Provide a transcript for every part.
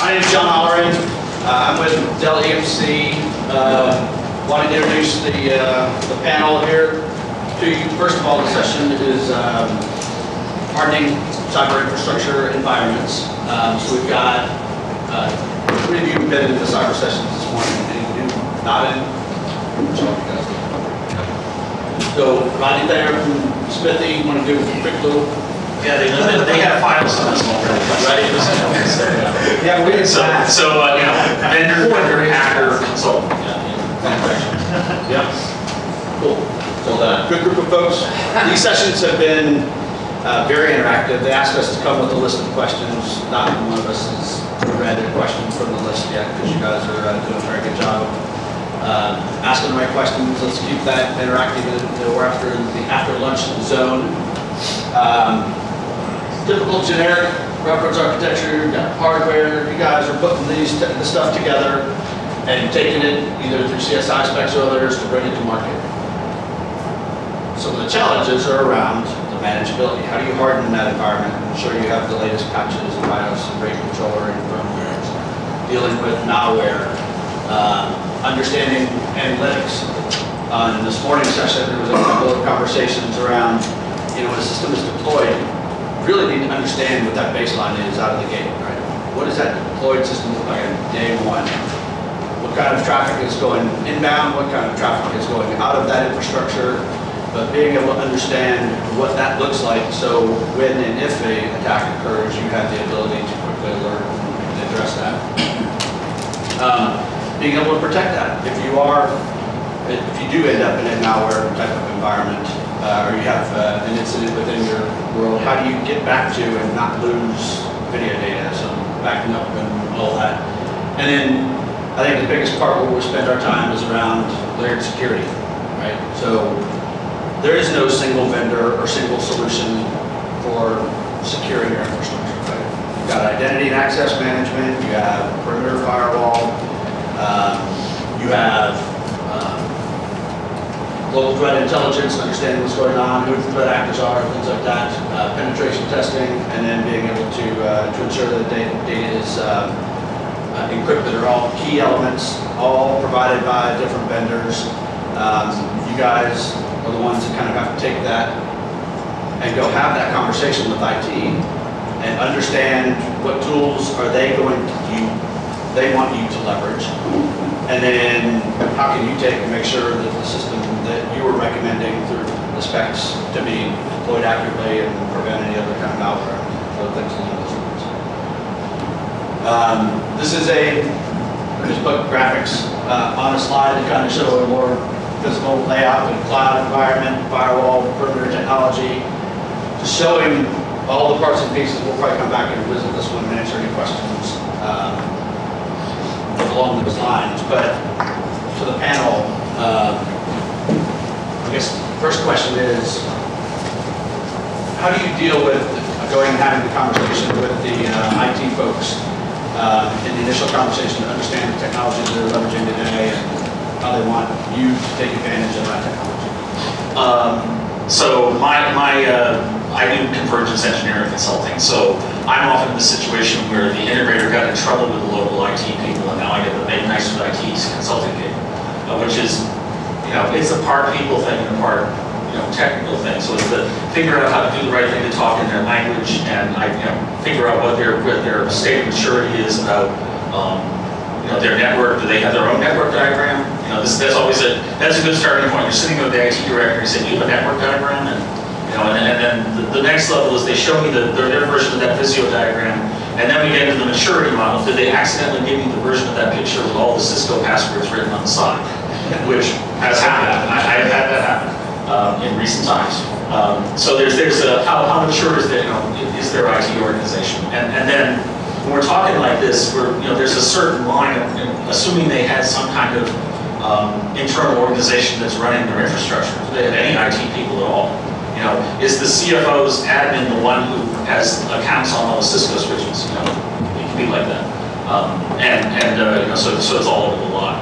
My name is John Holleran. I'm with Dell EMC. Want to introduce the panel here to you. First of all, the session is hardening cyber infrastructure environments. So we've got three of you have been in the cyber sessions this morning. Any of you not in? So Rodney, Thayer from Smithee, want to do a quick little. Yeah, they have files on this already. Ready? Yeah, we so you know, vendor, hacker, consultant. Yeah. Cool. So good group of folks. These sessions have been very interactive. They asked us to come with a list of questions. Not one of us has read a question from the list yet because you guys are doing a very good job of asking the right questions. Let's keep that interactive. We're after the after lunch zone. Typical generic reference architecture, you've got hardware, you guys are putting this stuff together and taking it either through CSI specs or others to bring it to market. Some of the challenges are around the manageability. How do you harden that environment? Ensure you have the latest patches and BIOS and rate controller and firmware, dealing with malware, understanding analytics. In this morning's session, there was a couple of conversations around, you know, when a system is deployed, really need to understand what that baseline is out of the gate, right? What does that deployed system look like on day one? What kind of traffic is going inbound? What kind of traffic is going out of that infrastructure? But being able to understand what that looks like, so when and if an attack occurs, you have the ability to quickly alert and address that. Being able to protect that. If you do end up in a malware type of environment, or you have an incident within your world, how do you get back to and not lose video data, so backing up and all that. And then I think the biggest part where we spend our time is around layered security, right? So there is no single vendor or single solution for securing your infrastructure, right? You've got identity and access management, you have perimeter firewall, you have global threat intelligence, understanding what's going on, who the threat actors are, things like that, penetration testing, and then being able to ensure that data is encrypted are all key elements, all provided by different vendors. You guys are the ones that kind of have to take that and go have that conversation with IT and understand what tools are they want you to leverage, and then how can you take and make sure that the system that you were recommending through the specs to be deployed accurately and prevent any other kind of malware, other things along those lines. This is I just put graphics on a slide to kind of show a more physical layout of the cloud environment, firewall, perimeter technology, just showing all the parts and pieces. We'll probably come back and visit this one and answer any questions along those lines. But to the panel, I guess the first question is, how do you deal with going and having the conversation with the IT folks in the initial conversation to understand the technology that they're leveraging today and how they want you to take advantage of that technology? So I do convergence engineering consulting. So I'm often in the situation where the integrator got in trouble with the local IT people, and now I get the big nice with IT consulting gig, which is, you know, it's a part people thing and a part, you know, technical thing. So it's to figure out how to do the right thing to talk in their language, and figure out what their state of maturity is about, you know, their network. Do they have their own network diagram? You know, that's a good starting point. You're sitting with the IT director and you say, "Do you have a network diagram?" And you know, and then the next level is they show me their version of that Visio diagram, and then we get into the maturity model. Did they accidentally give me the version of that picture with all the Cisco passwords written on the side? Which has happened. I've had that happen in recent times. So there's how mature is is their IT organization, and then when we're talking like this, there's a certain line of, assuming they had some kind of internal organization that's running their infrastructure. Do they have any IT people at all? You know, is the CFO's admin the one who has accounts on all the Cisco switches? You know, it can be like that. So it's all over the lot.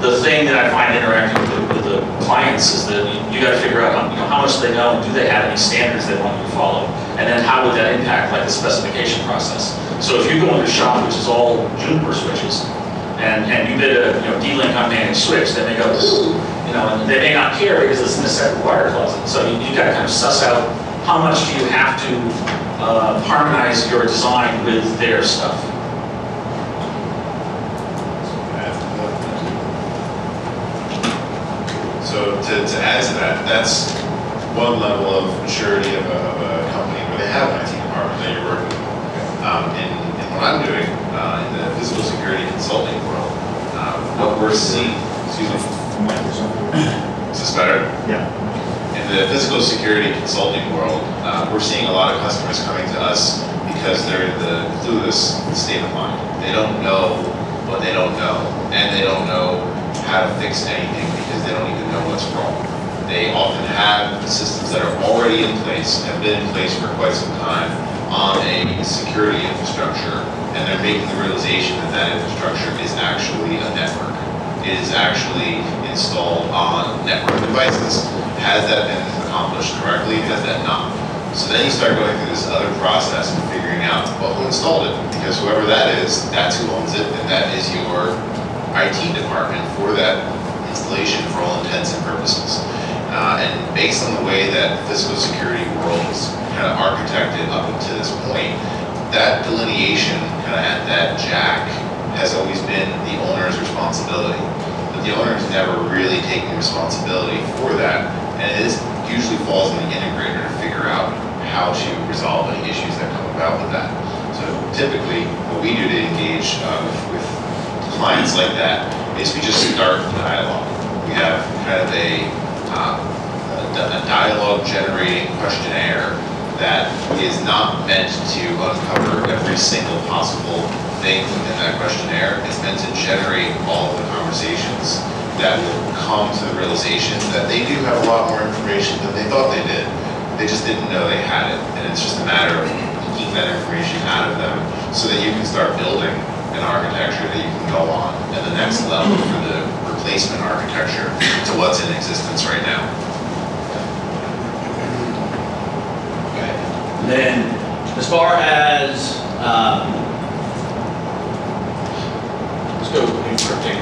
The thing that I find interacting with the clients is that you got to figure out how much they know, and do they have any standards they want you to follow, and then how would that impact like the specification process. So if you go into a shop which is all Juniper switches, and you bid a D-Link unmanaged switch, they may go, ooh, and they may not care because it's in a separate wire closet. So you got to kind of suss out how much do you have to harmonize your design with their stuff. So to add to that, that's one level of maturity of a company where they have an IT department that you're working with. In what I'm doing in the physical security consulting world, what we're seeing, excuse me, is this better? Yeah. In the physical security consulting world, we're seeing a lot of customers coming to us because they're in the clueless state of mind. They don't know what they don't know, and they don't know how to fix anything because they don't even know what's wrong. They often have systems that are already in place, have been in place for quite some time on a security infrastructure, and they're making the realization that that infrastructure is actually a network. It is actually installed on network devices. Has that been accomplished correctly? Has that not? So then you start going through this other process and figuring out, well, who installed it? Because whoever that is, that's who owns it, and that is your IT department for that installation for all intents and purposes. And based on the way that the physical security world is kind of architected up until this point, that delineation kind of at that jack has always been the owner's responsibility. But the owner is never really taking responsibility for that, and it usually falls on the integrator to figure out how to resolve any issues that come about with that. So typically, what we do to engage with clients like that is we just start the dialogue. We have kind of a dialogue generating questionnaire that is not meant to uncover every single possible thing within that questionnaire. It's meant to generate all of the conversations that will come to the realization that they do have a lot more information than they thought they did. They just didn't know they had it, and it's just a matter of keeping that information out of them so that you can start building an architecture that you can go on at the next level for the replacement architecture to what's in existence right now. Okay. And then, as far as let's go encrypting,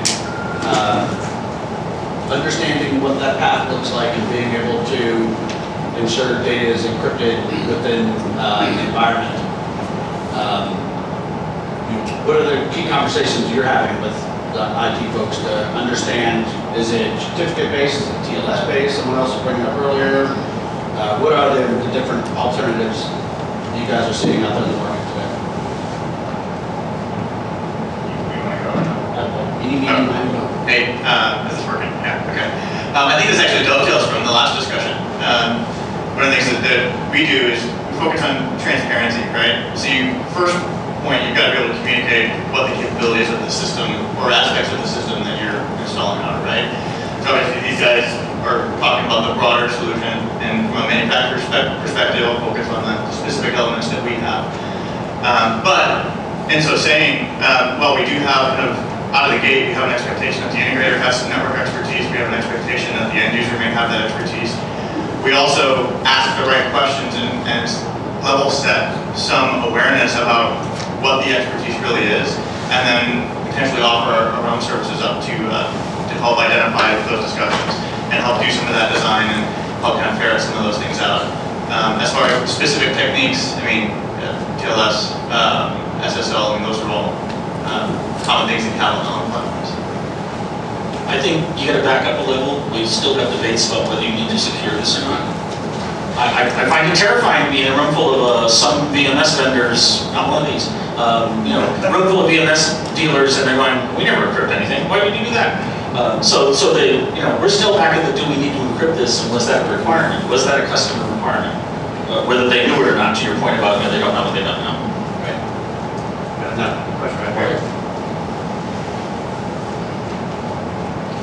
understanding what that path looks like and being able to ensure data is encrypted within the environment. What are the key conversations you're having with the IT folks to understand? Is it certificate-based? Is it TLS-based? Someone else was bringing up earlier. What are the different alternatives you guys are seeing out there in the market today? Hey, is this working? Yeah, okay. I think this actually dovetails from the last discussion. One of the things that we do is we focus on transparency, right? So first point, you've got to be able to communicate what the capabilities of the system or aspects of the system that you're installing on, right? So obviously these guys are talking about the broader solution, and from a manufacturer's perspective, I'll focus on the specific elements that we have. But in so saying, well, we do have kind of out of the gate, we have an expectation that the integrator has some network expertise. We have an expectation that the end user may have that expertise. We also ask the right questions and level set some awareness about what the expertise really is, and then potentially offer our own services up to help identify those discussions and help do some of that design and help kind of ferret some of those things out. As far as specific techniques, I mean, TLS, SSL, I mean, those are all common things that have on platforms. I think you got to back up a level. We still have debates about whether you need to secure this or not. I find it terrifying being in a room full of some VMS vendors, not one of these, a room full of VMS dealers, and they're going, we never encrypt anything. Why would you do that? So they, we're still back at the do we need to encrypt this, and was that a requirement? Was that a customer requirement? Whether they knew it or not, to your point about they don't know what they don't know. Right. Question right here.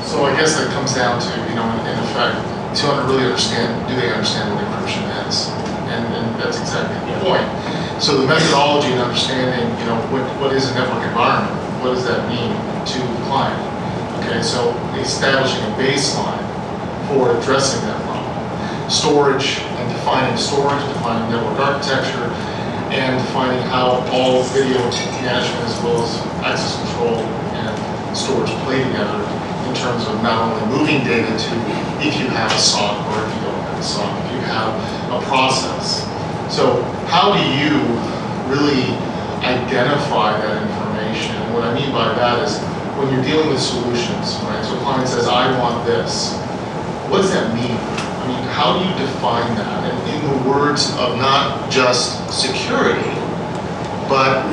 So I guess that comes down to, in effect, to really understand, do they understand what encryption is? And that's exactly the point. So the methodology and understanding, what is a network environment? What does that mean to the client? Okay, so establishing a baseline for addressing that problem. Storage and defining storage, defining network architecture, and defining how all video management as well as access control and storage play together in terms of not only moving data to if you have a SOC or if you don't have a SOC, if you have a process. So how do you really identify that information? And what I mean by that is when you're dealing with solutions, right? So a client says, I want this. What does that mean? I mean, how do you define that? And in the words of not just security, but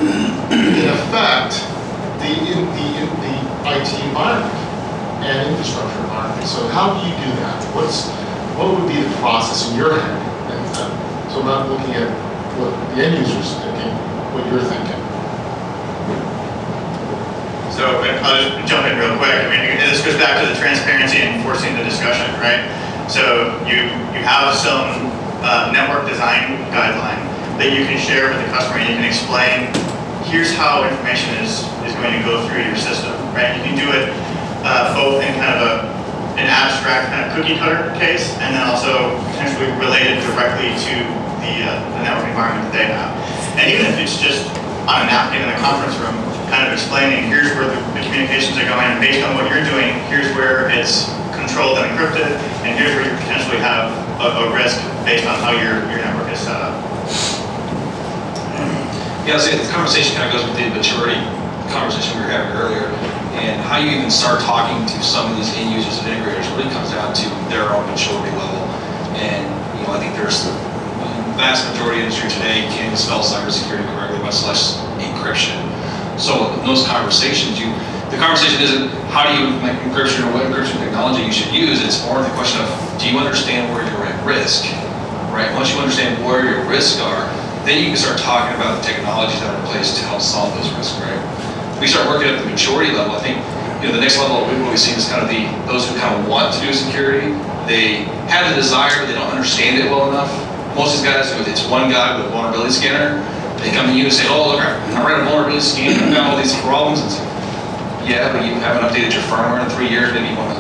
in effect, the IT environment and infrastructure environment. So how do you do that? What would be the process in your head? And so I'm not looking at what the end user's thinking, what you're thinking. So I'll just jump in real quick. I mean, this goes back to the transparency and forcing the discussion, right? So you have some network design guideline that you can share with the customer, and you can explain, here's how information is going to go through your system, right? You can do it both in kind of an abstract kind of cookie cutter case, and then also potentially related directly to the network environment that they have. And even if it's just on a napkin in a conference room, kind of explaining, here's where the communications are going, and based on what you're doing, here's where it's controlled and encrypted, and here's where you potentially have a risk based on how your network is set up. Yeah, so the conversation kind of goes with the maturity conversation we were having earlier, and how you even start talking to some of these end users and integrators really comes down to their own maturity level. And I think there's the vast majority of industry today can't spell cybersecurity correctly, much less encryption. So in those conversations, the conversation isn't how do you implement encryption or what encryption technology you should use. It's more the question of, do you understand where you're at risk, right? Once you understand where your risks are, then you can start talking about the technologies that are in place to help solve those risks, right? We start working at the maturity level. I think the next level of what we've seen is kind of those who kind of want to do security. They have the desire, but they don't understand it well enough. Most of these guys, it's one guy with a vulnerability scanner. They come to you and say, oh, look, I ran a vulnerability scan, I found all these problems. It's like, yeah, but you haven't updated your firmware in 3 years, maybe you want to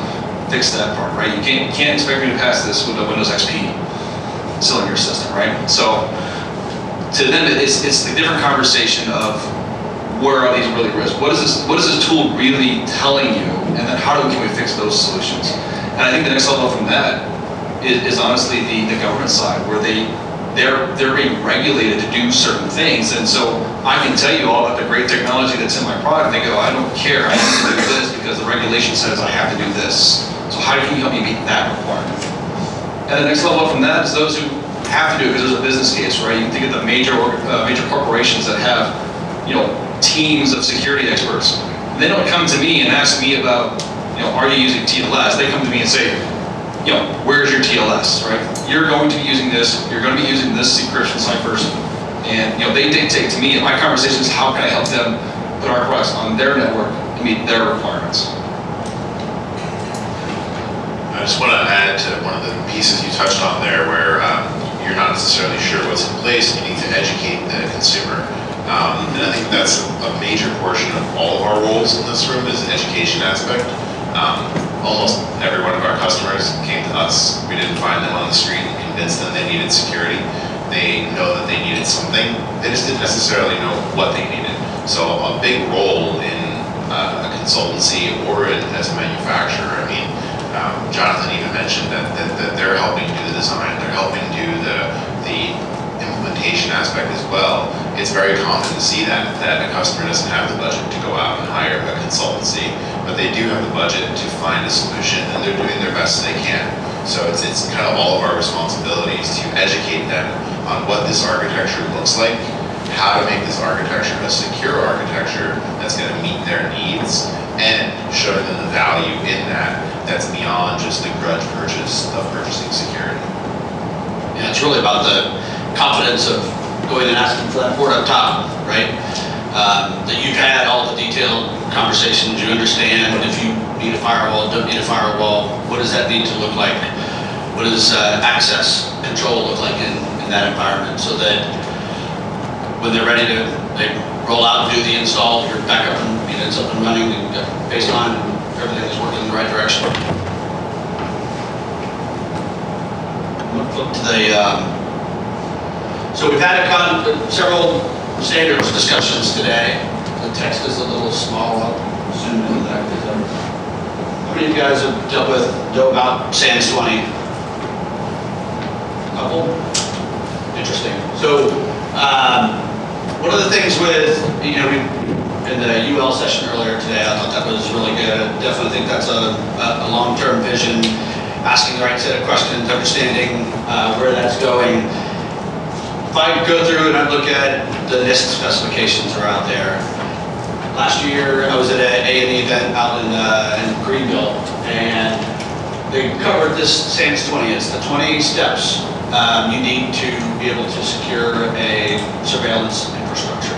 fix that part, right? You can't expect me to pass this with a Windows XP still in your system, right? So to them, it's a different conversation of where are these really risks? What is this tool really telling you? And then how can we fix those solutions? And I think the next level from that is honestly the government side, where they're being regulated to do certain things. And so I can tell you all about the great technology that's in my product. They go, I don't care, I have to do this because the regulation says I have to do this. So how can you help me meet that requirement? And the next level from that is those who have to do it because there's a business case, right? You can think of the major corporations that have, teams of security experts. They don't come to me and ask me about, are you using TLS? They come to me and say, where's your TLS, right? You're going to be using this, you're going to be using this encryption ciphers, and they dictate to me, and my conversation is how can I help them put our products on their network to meet their requirements. I just want to add to one of the pieces you touched on there where you're not necessarily sure what's in place, you need to educate the consumer. And I think that's a major portion of all of our roles in this room is the education aspect. Almost every one of our customers came to us. We didn't find them on the street and convince them they needed security. They know that they needed something. They just didn't necessarily know what they needed. So a big role in a consultancy or as a manufacturer, I mean, Jonathan even mentioned that they're helping do the design, they're helping do the implementation aspect as well. It's very common to see that a customer doesn't have the budget to go out and hire a consultancy, but they do have the budget to find a solution, and they're doing their best they can. So it's kind of all of our responsibilities to educate them on what this architecture looks like, how to make this architecture a secure architecture that's going to meet their needs, and show them the value in that's beyond just the grudge purchase of purchasing security. Yeah, it's really about the confidence of going and asking for that port up top, right? That you've had all the detailed conversations, you understand if you need a firewall, don't need a firewall, what does that need to look like? What does access control look like in that environment, so that when they're ready to roll out and do the install, you're back up and it's up and running and got baseline and everything is working in the right direction. look to the, so we've had several standards discussions today. The text is a little small. I'll zoom into that. How many of you guys have know about SANS 20? Couple? Interesting. So, one of the things with, in the UL session earlier today, I thought that was really good. I definitely think that's a long-term vision, asking the right set of questions, understanding where that's going. If I go through and I look at the NIST specifications that are out there, last year I was at an A&E event out in Greenville, and they covered this SANS 20. It's the 20 steps you need to be able to secure a surveillance infrastructure.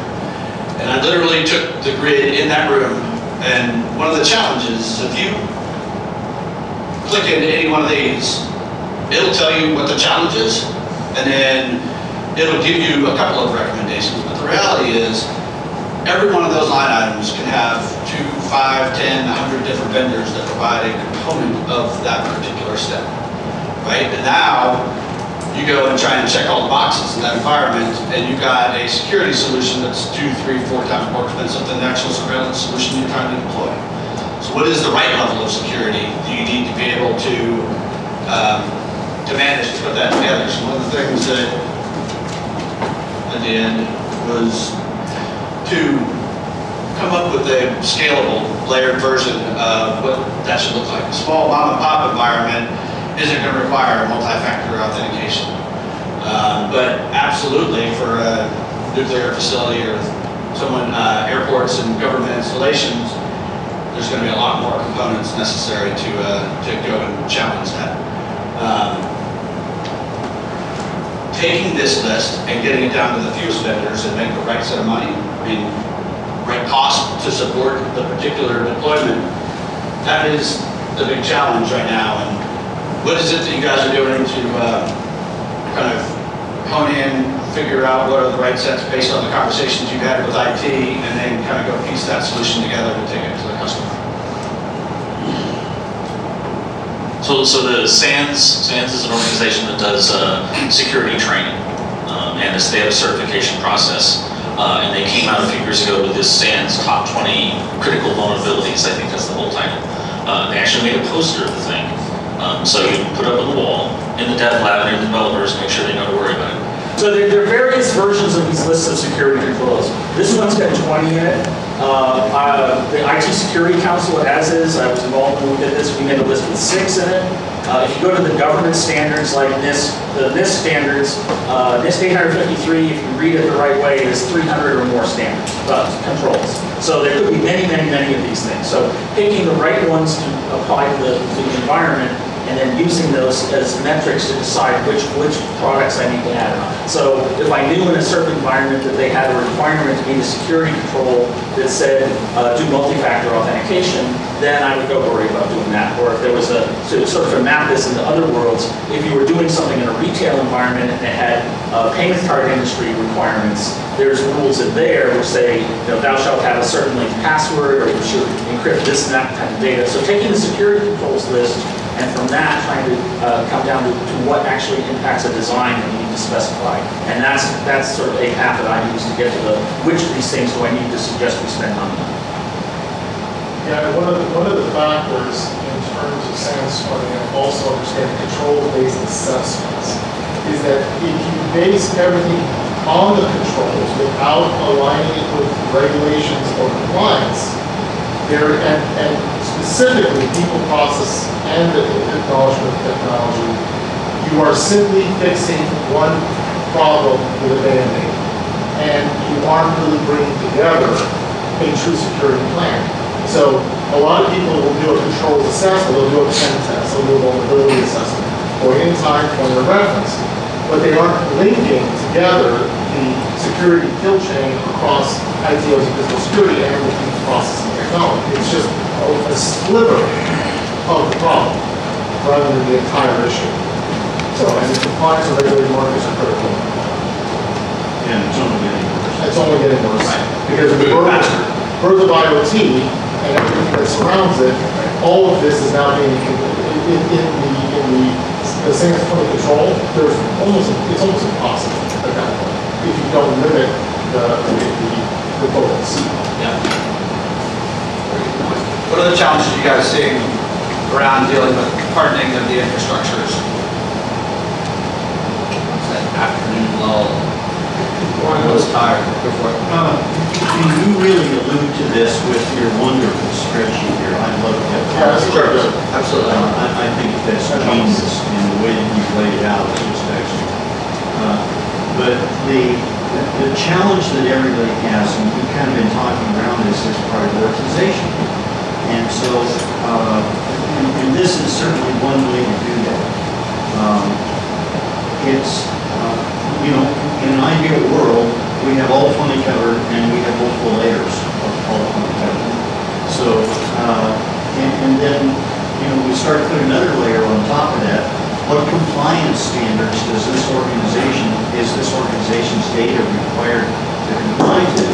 And I literally took the grid in that room, and one of the challenges is if you click into any one of these, it'll tell you what the challenge is, and then it'll give you a couple of recommendations. But the reality is, every one of those line items can have 2, 5, 10, 100 different vendors that provide a component of that particular step, right? And now, you go and try and check all the boxes in that environment, and you've got a security solution that's 2, 3, 4 times more expensive than the actual surveillance solution you're trying to deploy. So what is the right level of security do you need to be able to manage to put that together? So one of the things that I did was to come up with a scalable, layered version of what that should look like. A small mom and pop environment isn't going to require multi-factor authentication. But absolutely for a nuclear facility or someone, airports and government installations, there's going to be a lot more components necessary to go and challenge that. Taking this list and getting it down to the fewest vendors and make the right set of money, right cost to support the particular deployment, that is the big challenge right now. And what is it that you guys are doing to kind of hone in, figure out what are the right sets based on the conversations you've had with IT, and then kind of go piece that solution together to take it to the customer? So the SANS is an organization that does security training, and they have a certification process. And they came out a few years ago with this SANS Top 20 Critical Vulnerabilities. I think that's the whole title. They actually made a poster of the thing. So you can put up on the wall in the dev lab near the developers, make sure they know to worry about it. So there are various versions of these lists of security controls. This one's got 20 in it. The IT Security Council, as is, I was involved when we did this, we made a list with 6 in it. If you go to the government standards like NIST, the NIST standards, NIST 853, if you read it the right way, is 300 or more standards, controls. So there could be many, many, many of these things. So picking the right ones to apply to the environment, and then using those as metrics to decide which products I need to add on. So if I knew in a certain environment that they had a requirement to be a security control that said do multi-factor authentication, then I would go worry about doing that. Or if there was to sort of map this into other worlds, if you were doing something in a retail environment and it had payment card industry requirements, there's rules in there which say, thou shalt have a certain length password, or you should encrypt this and that kind of data. So taking the security controls list, and from that, trying to come down to what actually impacts a design that you need to specify. And that's sort of a path that I use to get to which of these things do I need to suggest we spend money on. Yeah, one of the factors in terms of SANS 20 and also understanding control-based assessments is that if you base everything on the controls without aligning it with regulations or compliance, and specifically people, process, and the acknowledgement of technology, you are simply fixing one problem with a Band-Aid, and you aren't really bringing together a true security plan. So a lot of people will do a controls assessment, they'll do a pen test, they'll do a vulnerability assessment, point in time, point of reference, but they aren't linking together the security kill chain across IT, OT, physical security, and the people, processing technology. It's just a sliver of the problem rather than the entire issue. So, and the compliance of regulated markets are critical. And it's only getting worse. It's only getting worse. Because the birth of IoT and everything that surrounds it, all of this is now being in the the same as point of control, it's almost impossible at that point if you don't limit the potency. Yeah. What are the challenges you guys seeing around dealing with hardening of the infrastructures? What's that afternoon lull? I was tired. Go for it. You really allude to this with your wonderful spreadsheet here. I love that. Yeah, that's great. Absolutely. I think that's genius in the way that you've laid it out. It's just excellent. But the challenge that everybody has, and we've kind of been talking around this, is prioritization. And so, and this is certainly one way to do that. You know, in an ideal world, we have all 20 covered and we have multiple layers of all 20 covered. So, and then, you know, we start to put another layer on top of that. What compliance standards is this organization's data required to comply to?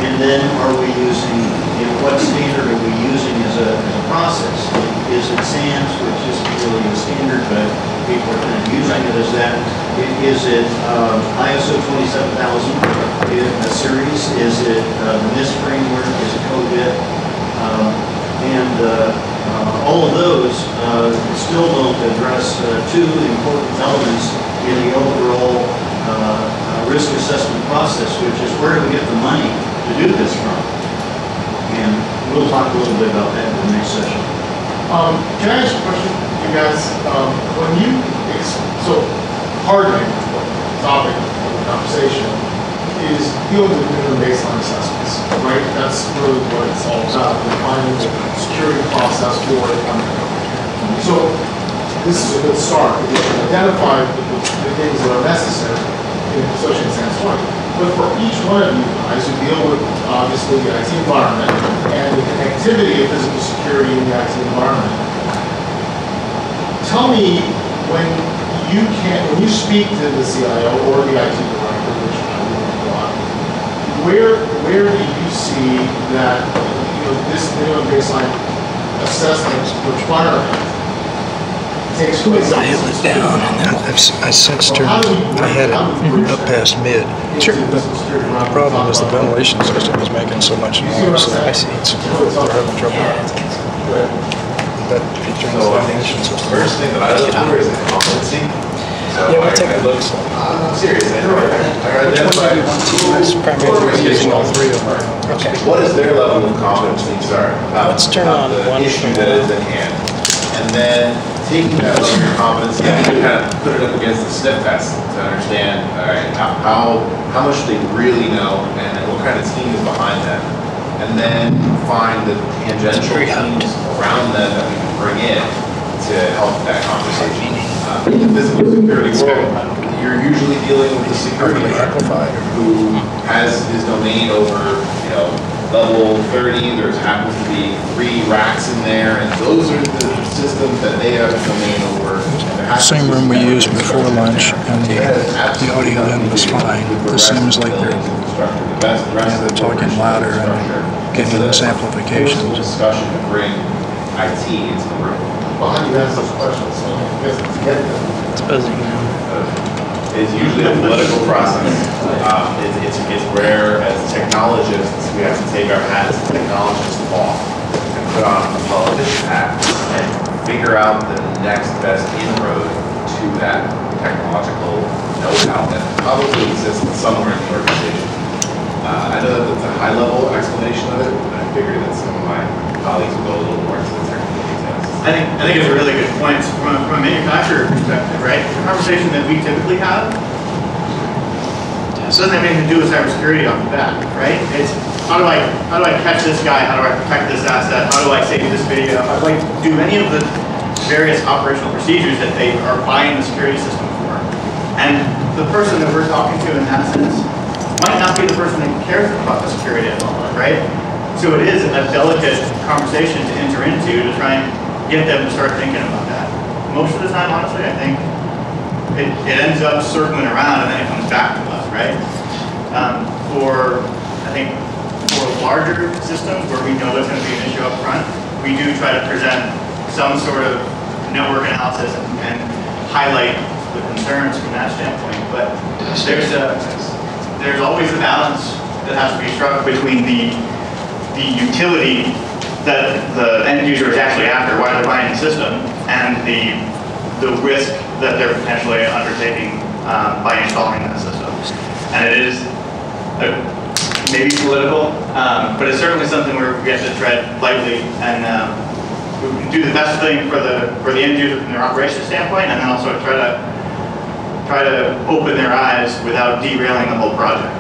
And then are we using, you know, what standard are we using as a process? Is it SANS, which isn't really a standard, but people are kind of using it as that? Is it ISO 27000 a series? Is it the NIST framework? Is it COVID? All of those still don't address two important elements in the overall risk assessment process, which is where do we get the money to do this from? And we'll talk a little bit about that in the next session. Can I ask a question, you guys? When you, so hardening, the topic of the conversation, is dealing with minimum baseline assessments, right? That's really what it's all about, defining the security process for a company. So this is a good start, because you can identify the things that are necessary, especially in SANS 20. But for each one of you guys who deal with, obviously, the IT environment and the connectivity of physical security in the IT environment, tell me when you speak to the CIO or the IT director, which I would know a lot, where do you see that, you know, this minimum baseline assessment requirement takes place? I held it down and then I sensed her. I had it up past mid. Sure. The problem is the ventilation system is making so much noise. So I see they're having trouble. That feature in the ventilation system. First thing that I look for is competency. So Yeah, we'll take a look. I'm serious. I identify It's primarily using all three of them. Okay. what is their level of competency, sorry, about Let's turn on the one issue for that now. is at hand. And then taking that level of competency, you kind of put it up against the sniff test to understand, all right, how much they really know and what kind of team is behind them. And then find the tangential teams around them that we can bring in to help that conversation. In the physical security world, you're usually dealing with the security guard who has his domain over, you know, level 30. There happens to be 3 racks in there, and those are the systems that they have a domain over. Same room we used before lunch, and the audio then was fine. This seems like they're talking louder and getting this amplification. Discussion to bring IT into the room. Well, how do you answer those questions? So you guys get them. It's buzzing now. It's usually a political process. It's rare as technologists, we have to take our hats as technologists off and put on a politician hat and figure out the next best inroad to that technological know-how that probably exists somewhere in the organization. I know that that's a high-level explanation of it, but I figured that some of my colleagues would go a little more into the technical details. I think it's a really good point from a manufacturer perspective, right? The conversation that we typically have doesn't have anything to do with cybersecurity off the bat, right? It's how do I catch this guy? How do I protect this asset? How do I save this video? How do I do any of the various operational procedures that they are buying the security system for? And the person that we're talking to in that sense might not be the person that cares about the security at all, right? So it is a delicate conversation to enter into to try and get them to start thinking about that. Most of the time, honestly, I think it ends up circling around and then it comes back to us, right? For larger systems where we know there's going to be an issue up front, we do try to present some sort of network analysis and highlight the concerns from that standpoint. But there's always a balance that has to be struck between the utility that the end user is actually after, why they're buying the system, and the risk that they're potentially undertaking by installing that system. And it is maybe political, but it's certainly something where we have to tread lightly and do the best thing for the end user from their operations standpoint, and then also try to open their eyes without derailing the whole project.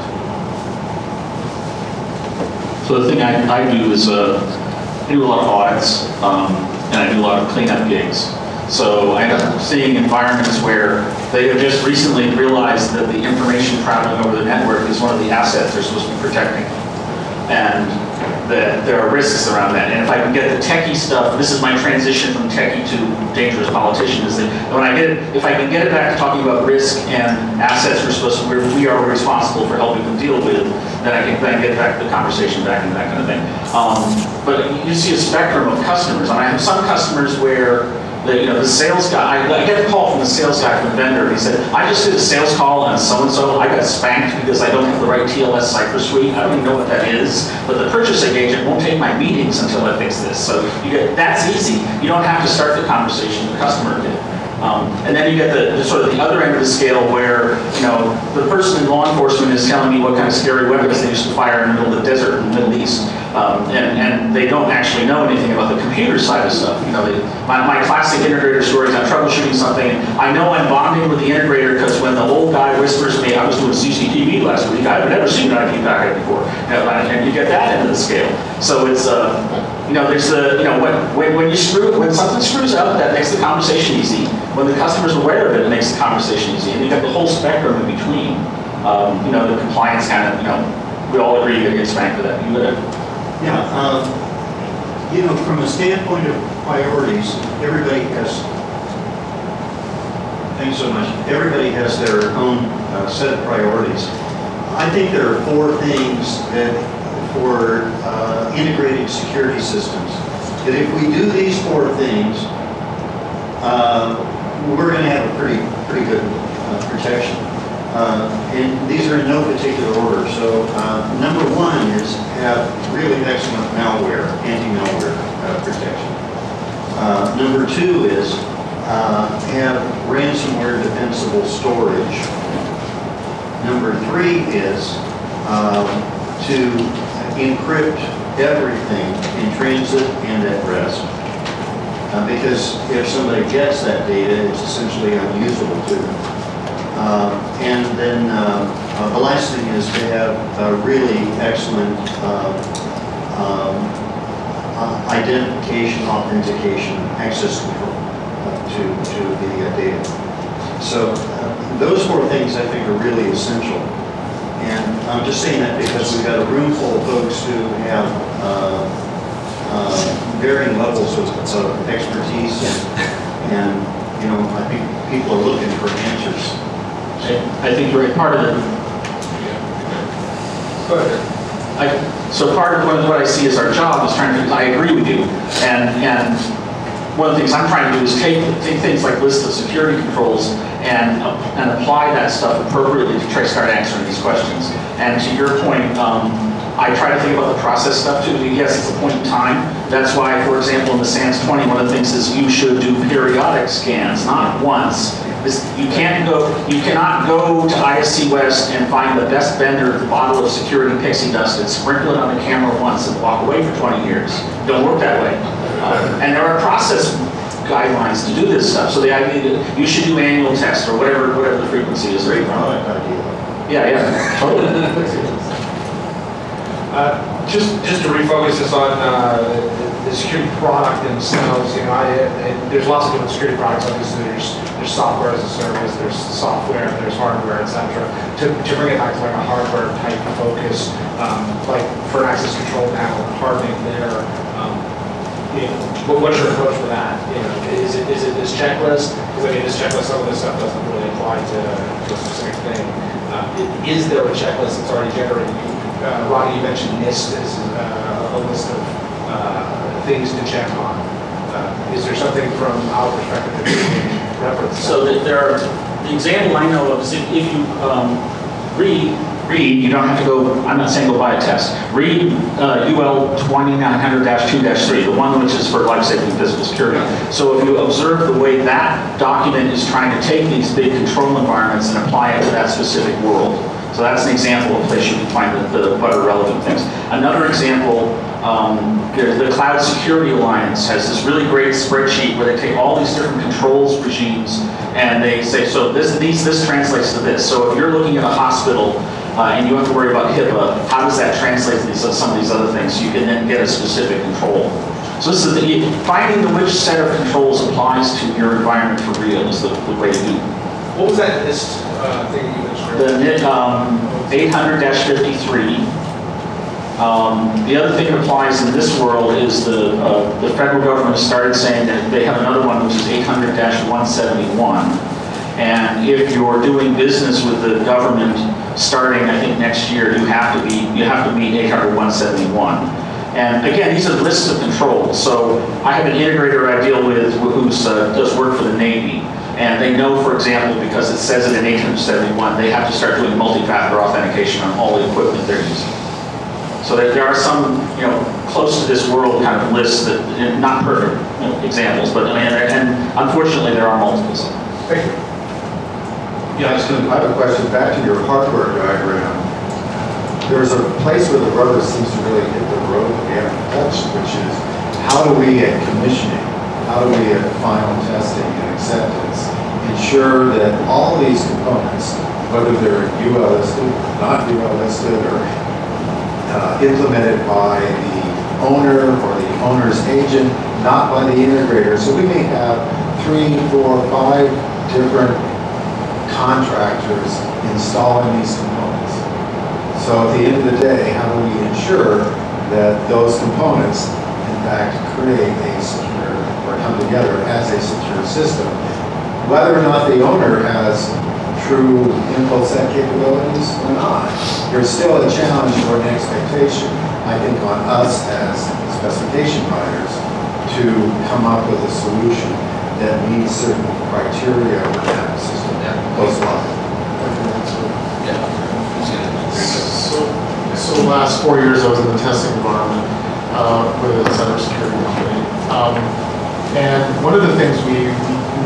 So the thing I do is I do a lot of audits, and I do a lot of cleanup gigs. So I end up seeing environments where they have just recently realized that the information traveling over the network is one of the assets they're supposed to be protecting. And that there are risks around that. And if I can get the techie stuff, this is my transition from techie to dangerous politician, is that if I can get it back to talking about risk and assets we are responsible for helping them deal with, then I can get back the conversation back into that kind of thing. But you see a spectrum of customers. And I have some customers where the sales guy, I get a call from the sales guy from the vendor, and he said, I just did a sales call on so-and-so, I got spanked because I don't have the right TLS cipher suite, I don't even know what that is, but the purchasing agent won't take my meetings until I fix this. So that's easy. You don't have to start the conversation, the customer did. And then you get the sort of the other end of the scale where, the person in law enforcement is telling me what kind of scary weapons they used to fire in the middle of the desert in the Middle East. And they don't actually know anything about the computer side of stuff. My classic integrator story is I'm troubleshooting something, and I know I'm bonding with the integrator because when the old guy whispers to me, I was doing CCTV last week, I've never seen an IP packet before. And you get that end of the scale. So it's, there's when something screws up, that makes the conversation easy. When the customer's aware of it, it makes the conversation easy. And you got the whole spectrum in between. The compliance kind of, we all agree you're gonna get spanked for that. You would have. Yeah, from a standpoint of priorities, everybody has, thanks so much, everybody has their own set of priorities. I think there are 4 things that for integrated security systems, that if we do these 4 things, we're going to have a pretty good protection. And these are in no particular order. So number 1 is have really excellent malware, anti-malware protection. Number 2 is have ransomware defensible storage. Number 3 is to encrypt everything in transit and at rest. Because if somebody gets that data, it's essentially unusable to them. And then the last thing is to have a really excellent identification, authentication, access control to the data. So those 4 things I think are really essential. And I'm just saying that because we've got a room full of folks who have varying levels of expertise, and I think people are looking for answers. I think you're right. Part of it. Go ahead. So part of what I see as our job is trying to. I agree with you, and one of the things I'm trying to do is take things like list of security controls and apply that stuff appropriately to try to start answering these questions. And to your point, I try to think about the process stuff too. Yes, it's a point in time. That's why, for example, in the SANS 20, one of the things is you should do periodic scans, not once. You cannot go to ISC West and find the best vendor with a bottle of security pixie dust and sprinkle it on the camera once and walk away for 20 years. Don't work that way. And there are process guidelines to do this stuff. So the idea that you should do annual tests or whatever the frequency is. Great product idea. Yeah, totally. Just to refocus this on the security product themselves, there's lots of different security products. Obviously, there's software as a service, there's software, there's hardware, etc. To bring it back to like a hardware type focus, like for an access control panel, hardening there. What's your approach for that? Is it this checklist? Because this checklist, some of this stuff doesn't really apply to a specific thing. Is there a checklist that's already generated? Rodney, you mentioned NIST as a list of things to check on. Is there something from our perspective that we can reference So that the example I know of is if you read, you don't have to go, I'm not saying go buy a test. Read UL 2900-2-3, the one which is for life safety and physical security. So if you observe the way that document is trying to take these big control environments and apply it to that specific world. So that's an example of a place you can find the better relevant things. Another example, the Cloud Security Alliance has this really great spreadsheet where they take all these different controls regimes and they say, so this translates to this. So if you're looking at a hospital and you have to worry about HIPAA, how does that translate to some of these other things? So you can then get a specific control. So this is finding which set of controls applies to your environment for real is the way to do it. What was that list thing you mentioned? The NIT 800-53. The other thing that applies in this world is the federal government has started saying that they have another one which is 800-171. And if you're doing business with the government starting, I think next year, you have to meet 800-171. And again, these are lists of controls. So I have an integrator I deal with who does work for the Navy. And they know, for example, because it says it in 871, they have to start doing multi-factor authentication on all the equipment they're using. So there are some, close to this world kind of lists that, not perfect examples, but I mean, and unfortunately there are multiples of them. Thank you. Yeah, I have a question back to your hardware diagram. There's a place where the rubber seems to really hit the road that we haven't touched, which is how do we at commissioning, how do we at final testing and acceptance ensure that all these components, whether they're UL listed, not UL listed, or implemented by the owner or the owner's agent, not by the integrator. So we may have 3, 4, 5 different contractors installing these components. So at the end of the day, how do we ensure that those components in fact create a secure, or come together as a secure system? Whether or not the owner has true InfoSec capabilities or not, there's still a challenge or an expectation, I think, on us as specification writers to come up with a solution that meets certain criteria when that system goes live. So the last 4 years I was in the testing environment with a cybersecurity company. And one of the things we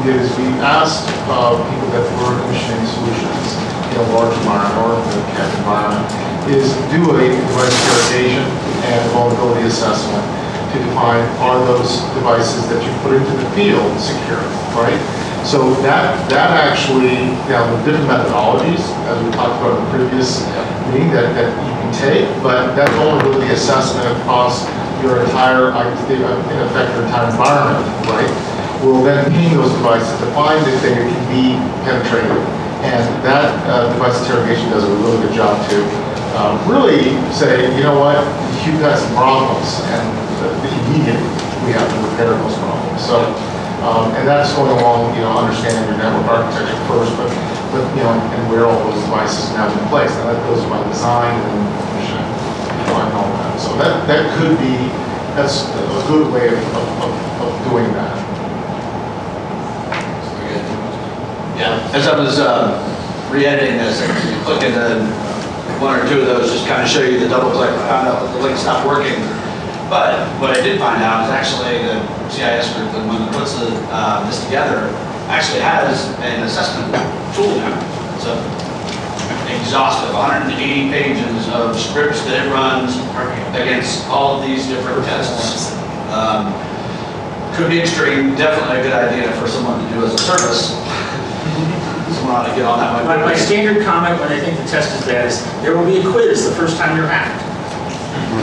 did is we asked people that were commissioning solutions in a large environment or in a CAD environment is do a device interrogation and vulnerability assessment to define are those devices that you put into the field secure, right? So that actually, the different methodologies, as we talked about in the previous meeting, that you can take, but that vulnerability assessment across your entire, in effect, your entire environment, right, will then ping those devices to find if they can be penetrated. And that device interrogation does a really good job to really say, you know what, you've got some problems, and immediately we have to repair those problems. So. And that's going along, understanding your network architecture first, but and where all those devices now in place. Now that goes by design and commissioning, and all that. So that's a good way of doing that. Yeah, as I was re-editing this, you click into one or two of those, just kind of show you the double click. I found out that the link stopped working. But what I did find out is actually the CIS group, the one that puts this together, actually has an assessment tool now. It's exhaustive, 180 pages of scripts that it runs against all of these different tests. Could be extreme, definitely a good idea for someone to do as a service. Someone ought to get on that one. My standard comment when I think the test is bad is there will be a quiz the first time you're hacked. I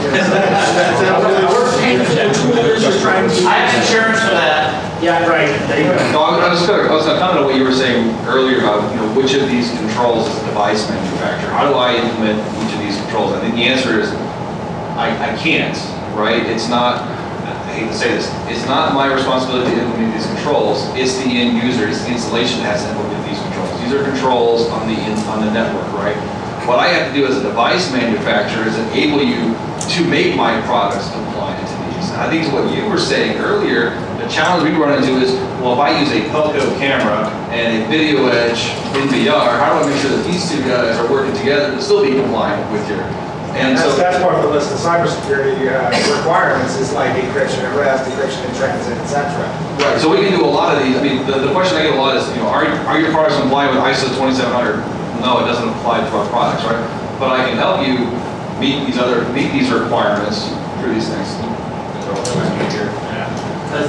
have insurance for that. Yeah, right. There you go. No, I was going to comment on what you were saying earlier about which of these controls is the device manufacturer. How do I implement each of these controls? I think the answer is I can't. Right? It's not. I hate to say this. It's not my responsibility to implement these controls. It's the end user. It's the installation that has to implement these controls. These are controls on the network. Right? What I have to do as a device manufacturer is enable you to make my products compliant to these. And I think what you were saying earlier, the challenge we run into is, well, if I use a Pelco camera and a video edge in VR, how do I make sure that these two guys are working together to still be compliant with your, and so. That's part of the list of cybersecurity requirements is like encryption at rest, encryption in transit, etc. Right, so we can do a lot of these. I mean, the question I get a lot is, are your products compliant with ISO 2700? No, it doesn't apply to our products, right? But I can help you meet these requirements through these things.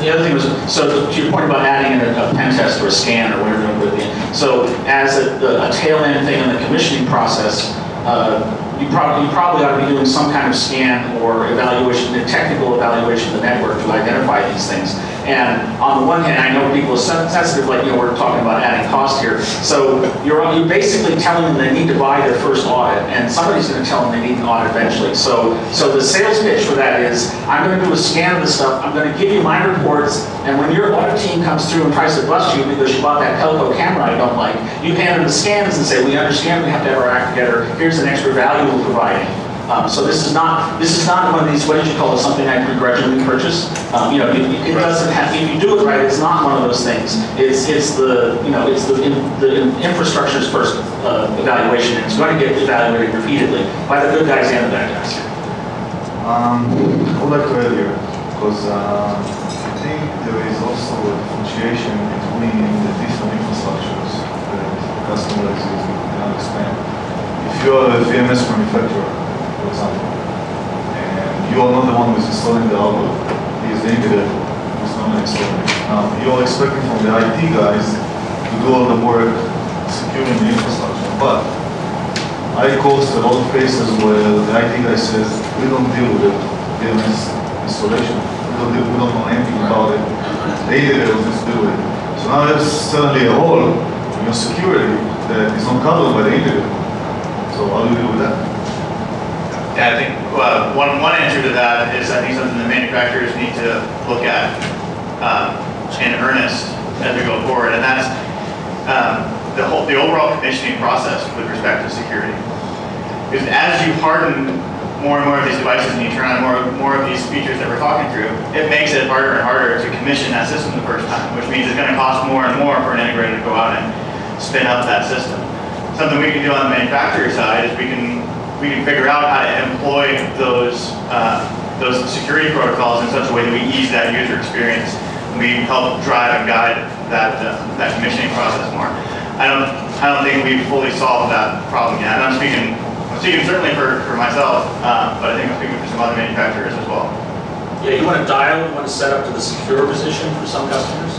The other thing was, so to your point about adding in a pen test or a scan or whatever you want to do, so as a tail end thing in the commissioning process, you probably ought to be doing some kind of scan or evaluation, a technical evaluation of the network to identify these things. And on the one hand, I know people are sensitive, like, we're talking about adding cost here. So you're basically telling them they need to buy their first audit, and somebody's going to tell them they need an audit eventually. So the sales pitch for that is, I'm going to do a scan of the stuff, I'm going to give you my reports, and when your audit team comes through and tries to bust you because you bought that Pelco camera I don't like, you hand them the scans and say, we understand we have to have our act together, here's an extra value we're providing. So this is not one of these, what did you call it, something I begrudgingly purchase? It doesn't have, if you do it right, it's not one of those things. It's the infrastructure's first evaluation, and it's going to get evaluated repeatedly by the good guys and the bad guys. I would like to add here, because I think there is also a differentiation between the different infrastructures that the customer is using. I'll explain. If you are a VMS manufacturer, for example, and you are not the one who is installing the hardware, he is the integrator who is not installing it. Now, you are expecting from the IT guys to do all the work securing the infrastructure, but I caused a lot of cases where the IT guy says, we don't deal with the VMS installation, we don't know anything about it, the integrator will just do it. So now there's suddenly a hole in your security that is not covered by the integrator. So how do you deal with that? Yeah, I think one answer to that is I think something that manufacturers need to look at in earnest as we go forward, and that's the overall commissioning process with respect to security. Because as you harden more and more of these devices and you turn on more of these features that we're talking through, it makes it harder and harder to commission that system the first time, which means it's going to cost more and more for an integrator to go out and spin up that system. Something we can do on the manufacturer side is we can figure out how to employ those security protocols in such a way that we ease that user experience. We help drive and guide that commissioning process more. I don't think we've fully solved that problem yet. And I'm speaking certainly for myself, but I think I'm speaking for some other manufacturers as well. Yeah, you want to dial, you want to set up to the secure position for some customers?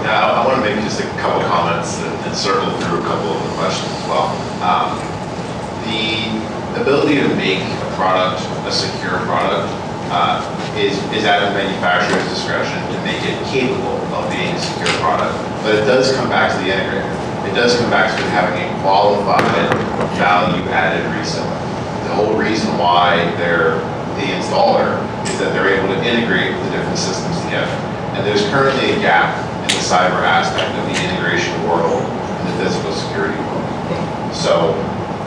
Yeah, I want to make just a couple of comments and circle through a couple of the questions as well. The ability to make a product a secure product is at the manufacturer's discretion to make it capable of being a secure product. But it does come back to the integrator. It does come back to having a qualified, value-added reseller. The whole reason why they're the installer is that they're able to integrate the different systems together. And there's currently a gap in the cyber aspect of the integration world and the physical security world. So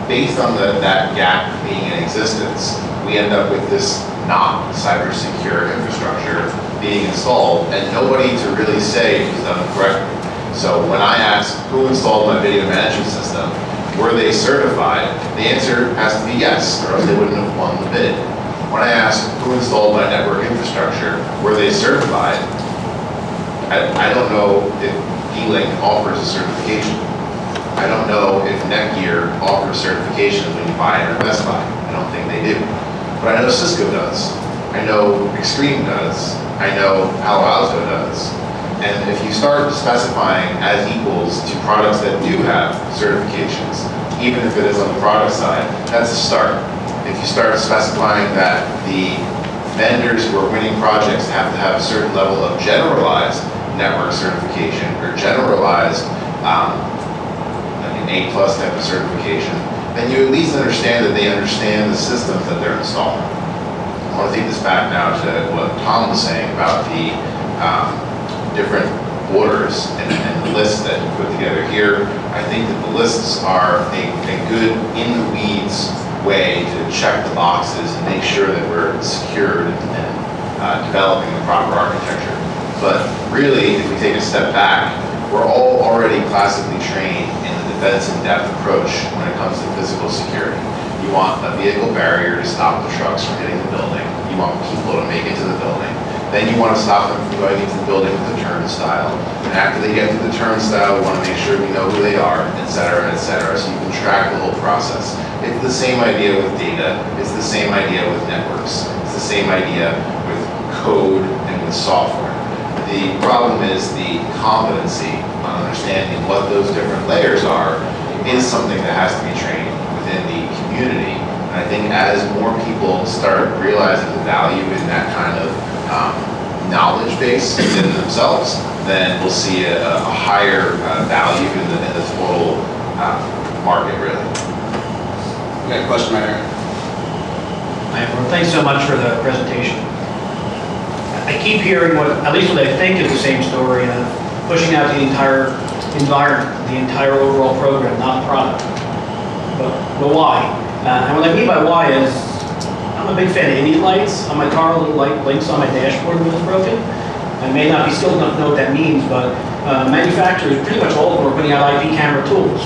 based on that gap being in existence, we end up with this not cyber secure infrastructure being installed and nobody to really say it was done correctly. So when I ask who installed my video management system, were they certified? The answer has to be yes, or else they wouldn't have won the bid. When I ask who installed my network infrastructure, were they certified? I don't know if D-Link offers a certification. I don't know if Netgear offers certification when you buy it at Best Buy. I don't think they do. But I know Cisco does. I know Extreme does. I know Palo Alto does. And if you start specifying as equals to products that do have certifications, even if it is on the product side, that's a start. If you start specifying that the vendors who are winning projects have to have a certain level of generalized network certification or generalized like an A+ type of certification, then you at least understand that they understand the systems that they're installing. I want to take this back now to what Tom was saying about the different orders and the lists that you put together here. I think that the lists are a good in-the-weeds way to check the boxes and make sure that we're secured and developing the proper architecture. But really, if we take a step back, we're all already classically trained in the defense in-depth approach when it comes to physical security. You want a vehicle barrier to stop the trucks from hitting the building. You want people to make it to the building. Then you want to stop them from going into the building with the turnstile. And after they get to the turnstile, we want to make sure we know who they are, et cetera, so you can track the whole process. It's the same idea with data. It's the same idea with networks. It's the same idea with code and with software. The problem is the competency on understanding what those different layers are is something that has to be trained within the community. And I think as more people start realizing the value in that kind of knowledge base within themselves, then we'll see a higher value in the total market, really. We got a question right here. Well, thanks so much for the presentation. I keep hearing at least what I think is the same story of pushing out the entire environment, the entire overall program, not the product. But why? And what I mean by why is, I'm a big fan of idiot lights on my car. A little light blinks on my dashboard when it's broken. I may not be skilled enough to know what that means, but manufacturers, pretty much all of them, are putting out IP camera tools.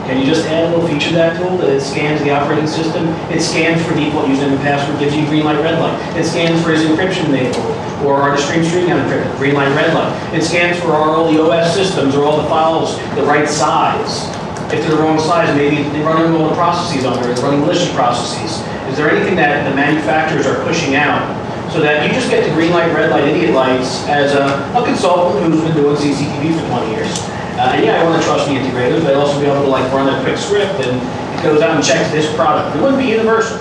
Can you just add a little feature to that tool that it scans the operating system? It scans for default username and password, gives you green light, red light. It scans for is encryption enabled, or are the streams unencrypted, green light, red light. It scans for are all the OS systems, or all the files the right size. If they're the wrong size, maybe they're running all the processes on there, they're running malicious processes. Is there anything that the manufacturers are pushing out so that you just get the green light, red light, idiot lights as a consultant who's been doing CCTV for 20 years? And yeah, I want to trust the integrators, but I'd also be able to run a quick script and it goes out and checks this product. It wouldn't be universal.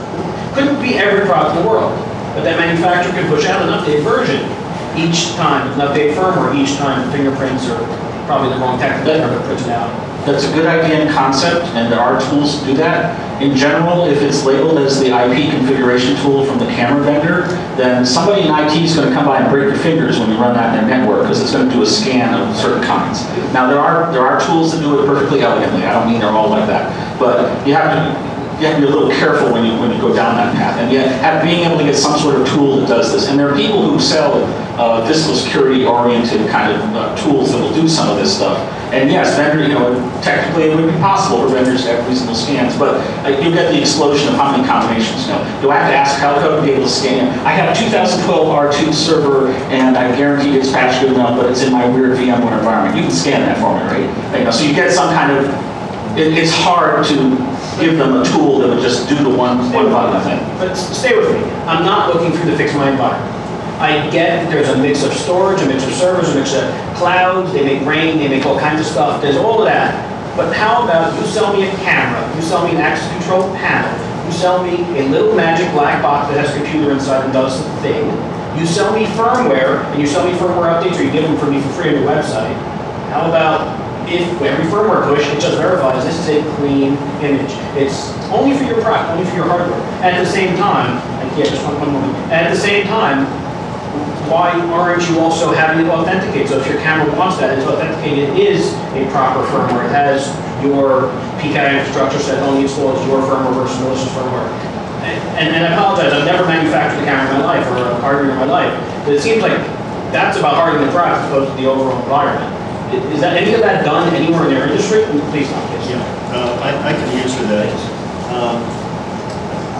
Couldn't be every product in the world, but that manufacturer could push out an updated version each time, an updated firmware each time fingerprints are probably the wrong technical term to print it out. That's a good idea in concept, and there are tools to do that. In general, if it's labeled as the IP configuration tool from the camera vendor, then somebody in IT is going to come by and break your fingers when you run that in their network, because it's going to do a scan of certain kinds. Now, there are tools that do it perfectly elegantly. I don't mean they're all like that, but you have to be a little careful when you go down that path, and yet being able to get some sort of tool that does this. And there are people who sell physical security-oriented kind of tools that will do some of this stuff. And yes, technically it would be possible for vendors to have reasonable scans, but you'll get the explosion of how many combinations. Do I have to ask Pelco to be able to scan? I have a 2012 R2 server, and I guarantee it's patched good enough, but it's in my weird VMware environment. You can scan that for me, right? So you get some kind of. It's hard to give them a tool that would just do the one button thing. But stay with me. I'm not looking for you to fix my environment. I get that there's a mix of storage, a mix of servers, a mix of clouds, they make rain, they make all kinds of stuff. There's all of that. But how about you sell me a camera, you sell me an access control panel, you sell me a little magic black box that has a computer inside and does the thing. You sell me firmware, and you sell me firmware updates, or you give them for me for free on your website. How about if every firmware push, it just verifies this is a clean image. It's only for your product, only for your hardware. At the same time, just one moment. At the same time, why aren't you also having it authenticate? So if your camera wants that, it's authenticated, it is a proper firmware. It has your PKI infrastructure set only installs your firmware versus malicious firmware. And I apologize, I've never manufactured a camera in my life or a hardware in my life, but it seems like that's about hardening the product as opposed to the overall environment. Is that any of that done anywhere in their industry? Please don't. I can answer that.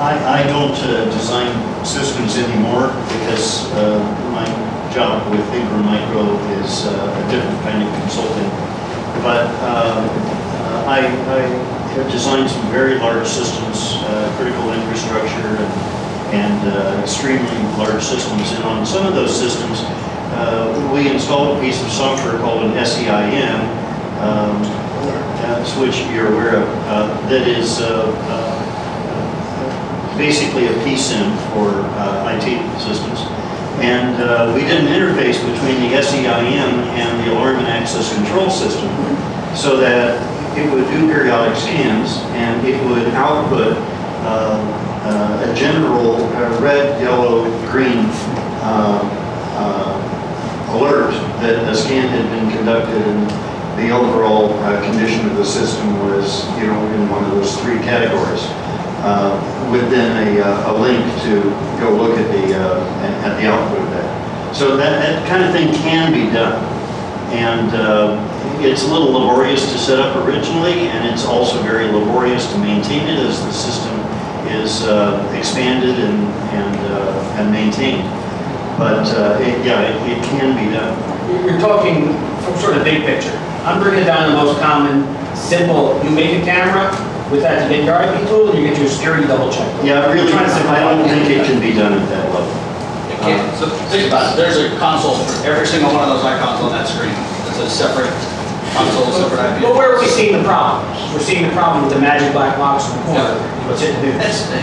I don't design systems anymore because my job with Ingram Micro is a different kind of consulting. But I have designed some very large systems, critical infrastructure, and extremely large systems. And on some of those systems, we installed a piece of software called an SEIM, which you're aware of, that is basically a PSIM for IT systems. And we did an interface between the SEIM and the alarm and access control system so that it would do periodic scans and it would output a general red, yellow, green alert that a scan had been conducted and the overall condition of the system was, in one of those three categories. with then a link to go look at the output of that. So that kind of thing can be done. And it's a little laborious to set up originally, and it's also very laborious to maintain it as the system is expanded and maintained. But it can be done. You're talking from sort of big picture. I'm bringing down the most common, simple, you make a camera with that to get your IP tool, and you get your security double check. Yeah, really, I don't think it can be done at that level. It can't. So think about it. There's a console for every single one of those icons on that screen. It's a separate console, separate IP. But where are we seeing the problems? We're seeing the problem with the magic black box in the corner. What's it do?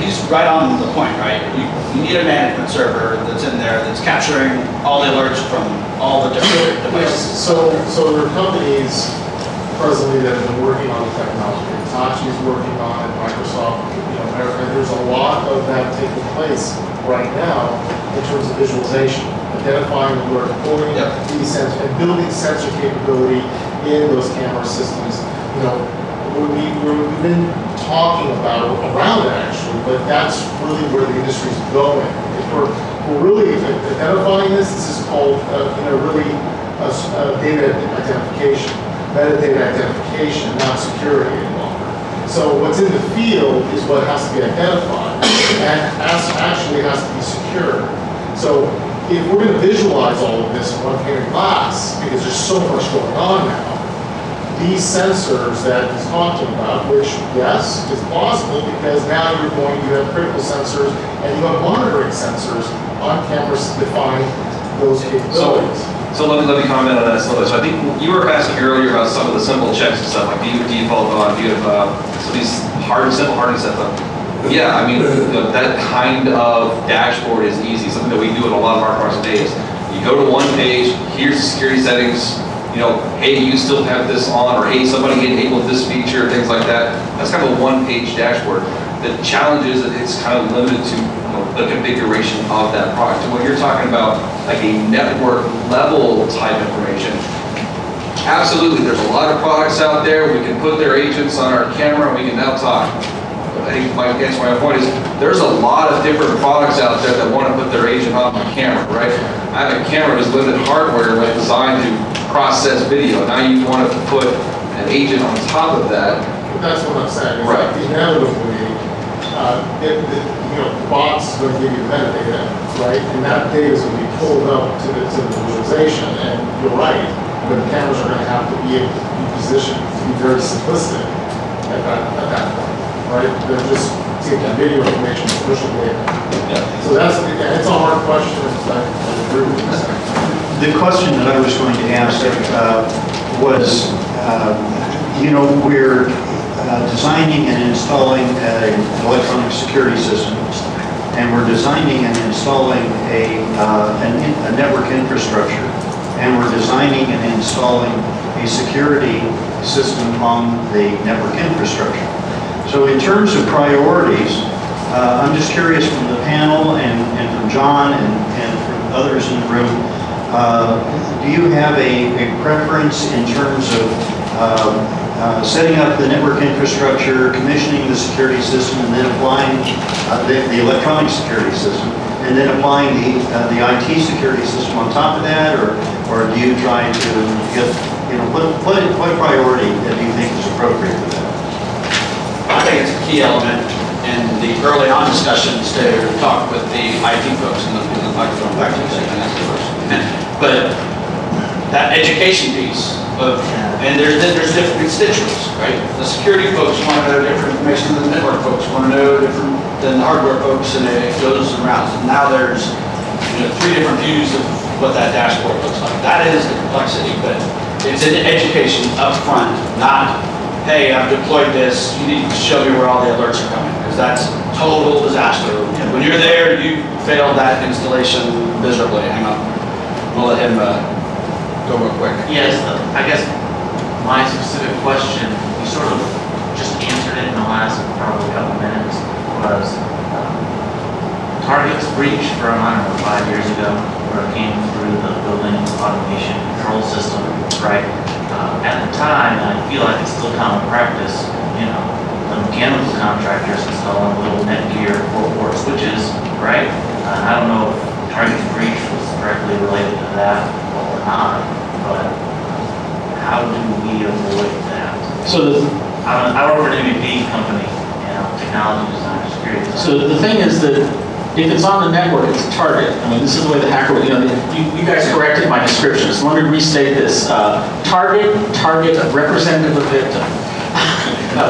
He's right on the point, right? You need a management server that's in there that's capturing all the alerts from all the different devices. So there are companies presently that have been working on the technology. Hitachi's working on it, Microsoft, and there's a lot of that taking place right now in terms of visualization, identifying alert, pulling these sensors, and building sensor capability in those camera systems. We've been talking about around it actually, but that's really where the industry's going. If we're really identifying this is called data identification, metadata identification, not security any longer. So what's in the field is what has to be identified and actually has to be secured. So if we're going to visualize all of this in one pane of glass, because there's so much going on now, these sensors that he's talking about, which, yes, is plausible because now you have critical sensors and you have monitoring sensors on cameras to define those capabilities. So let me comment on that a little bit. So I think you were asking earlier about some of the simple checks and stuff, like do you have default on, do you have some of these simple hardening stuff. Yeah, I mean, that kind of dashboard is easy. Something that we do in a lot of our products today is you go to one page, here's the security settings, hey, you still have this on, or hey, somebody enabled this feature, things like that. That's kind of a one-page dashboard. The challenge is that it's kind of limited to the configuration of that product. And when you're talking about like a network level type information, absolutely, there's a lot of products out there. We can put their agents on our camera and we can now talk. But I think my point is there's a lot of different products out there that want to put their agent on my camera, right? I have a camera with limited hardware designed to process video. Now you want to put an agent on top of that. That's what I'm saying. Right. Inevitably, the box is going to give you the metadata, right? And that data is going to be pulled up to the visualization. And you're right, but the cameras are going to have to be able to be positioned to be very simplistic at that point, right? They're just taking video information and pushing data. Yeah. So it's a hard question. I agree with you. The question that I was going to ask was, we're designing and installing an electronic security system, and we're designing and installing a network infrastructure, and we're designing and installing a security system on the network infrastructure. So in terms of priorities, I'm just curious from the panel and from John and from others in the room, do you have a preference in terms of setting up the network infrastructure, commissioning the security system, and then applying the electronic security system, and then applying the IT security system on top of that, or do you try to get, what priority do you think is appropriate for that? I think it's a key element in the early on discussions to talk with the IT folks and the microphone back to the second answer first. But that education piece of, and there's different constituents, right? The security folks want to know different information than the network folks want to know different than the hardware folks, and it goes around. And now there's three different views of what that dashboard looks like. That is the complexity, but it's an education up front, not, hey, I've deployed this, you need to show me where all the alerts are coming, because that's total disaster. When you're there, you failed that installation miserably. Hang on, we'll let him go real quick. Yes, I guess my specific question, you sort of just answered it in the last probably couple minutes, was Target's breach from, 5 years ago, where it came through the building automation control system, right? At the time, and I feel like it's still common practice, the mechanical contractors installing little Netgear port switches, right? And I don't know if Target's breach was directly related to that or not, but how do we avoid that? So I work for an MVP company, technology design, security design. So the thing is that if it's on the network, it's a target. I mean, this is the way the hacker, you guys corrected my description, so let me restate this. Target, representative of victim.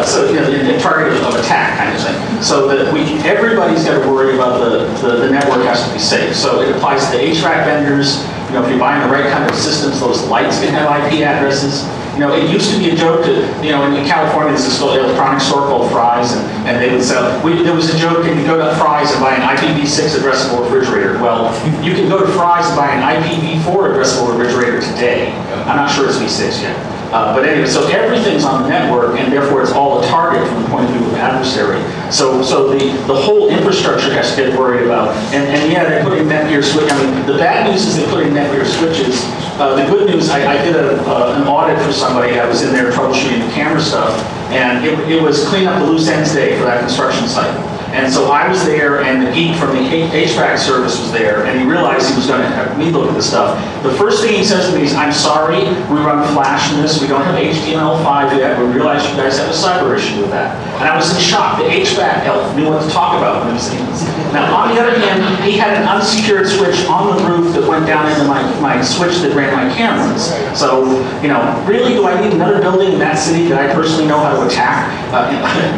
So, the target of attack kind of thing. So that everybody's got to worry about the network has to be safe. So it applies to the HVAC vendors. If you're buying the right kind of systems, those lights can have IP addresses. It used to be a joke to, in California, there's this electronics store called Fry's, and they would sell, there was a joke, you could go to Fry's and buy an IPv6 addressable refrigerator. Well, you can go to Fry's and buy an IPv4 addressable refrigerator today. I'm not sure it's V6 yet. But anyway, so everything's on the network, and therefore it's all a target from the point of view of the adversary. So the whole infrastructure has to get worried about. And yeah, they're putting Netgear switch. I mean, the bad news is they're putting Netgear switches. The good news, I did an audit for somebody. I was in there troubleshooting the camera stuff, and it was clean up the loose ends day for that construction site. And so I was there, and the geek from the HVAC service was there, and he realized he was going to have me look at the stuff. The first thing he says to me is, "I'm sorry, we run Flash in this, we don't have HTML5 yet, we realize you guys have a cyber issue with that." And I was in shock. The HVAC elf knew what to talk about when he was saying this. Now, on the other hand, he had an unsecured switch on the roof that went down into my switch that ran my cameras. So, really, do I need another building in that city that I personally know how to attack?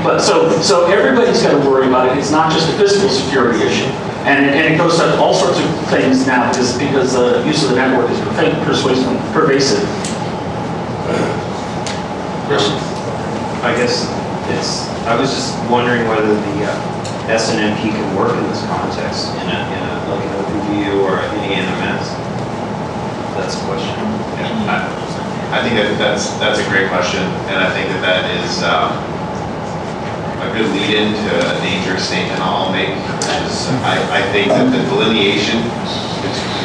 But so everybody's got to worry about it. It's not just a physical security issue. And it goes to all sorts of things now because the use of the network is pervasive. I guess I was just wondering whether the SNMP can work in this context in like an OpenView or any NMS. That's a question. Yeah, I think that's a great question, and I think that is a good lead into a dangerous statement I'll make, which is I think that the delineation,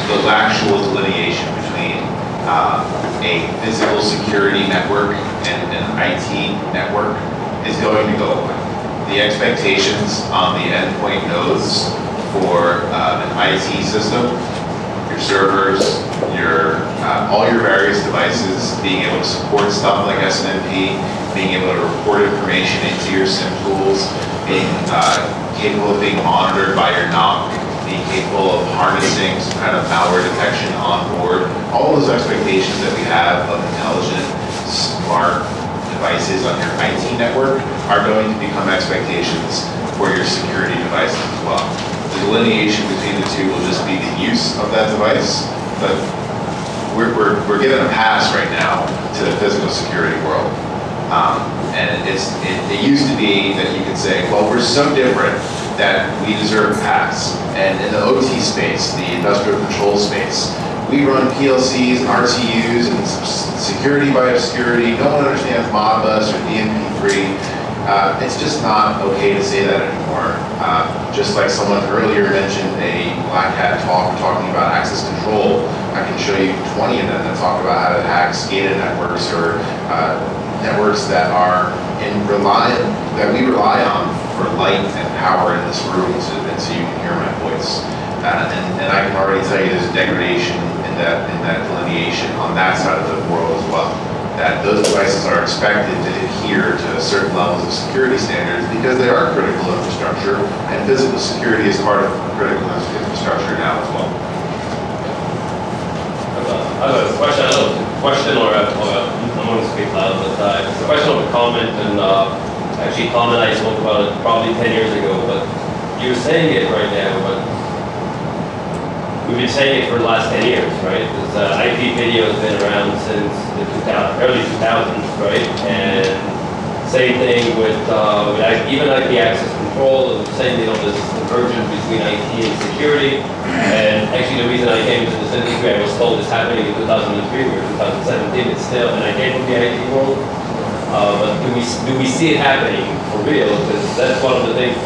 the actual delineation between a physical security network and an IT network is going to go away. The expectations on the endpoint nodes for an IT system, your servers, all your various devices, being able to support stuff like SNMP, being able to report information into your SIM tools, being capable of being monitored by your NOC, being capable of harnessing some kind of malware detection on board. All those expectations that we have of intelligent, smart devices on your IT network are going to become expectations for your security devices as well. The delineation between the two will just be the use of that device, but we're given a pass right now to the physical security world. And it used to be that you could say, well, we're so different that we deserve a pass. And in the OT space, the industrial control space, we run PLCs and RTUs and security by obscurity. No one understands Modbus or DNP3. It's just not okay to say that anymore. Just like someone earlier mentioned a Black Hat talk talking about access control, I can show you 20 of them that talk about how to hack SCADA networks or networks that we rely on for light and power in this room, so you can hear my voice. And I can already tell you there's degradation in that delineation on that side of the world as well. That those devices are expected to adhere to certain levels of security standards because they are critical infrastructure, and physical security is part of critical infrastructure now as well. I have a question. I don't know if it's a question or I'm going to speak loud, but it's a question of a comment, and actually a comment I spoke about it probably 10 years ago, but you're saying it right now, but we've been saying it for the last 10 years, right? Because IP video has been around since the early 2000s, right? And same thing with even IP access control, and same thing on this convergence between IT and security. And actually the reason I came into this industry, I was told it's happening in 2003, we're 2017, it's still, and I came from the IT world. But do we see it happening for real? Because that's one of the things.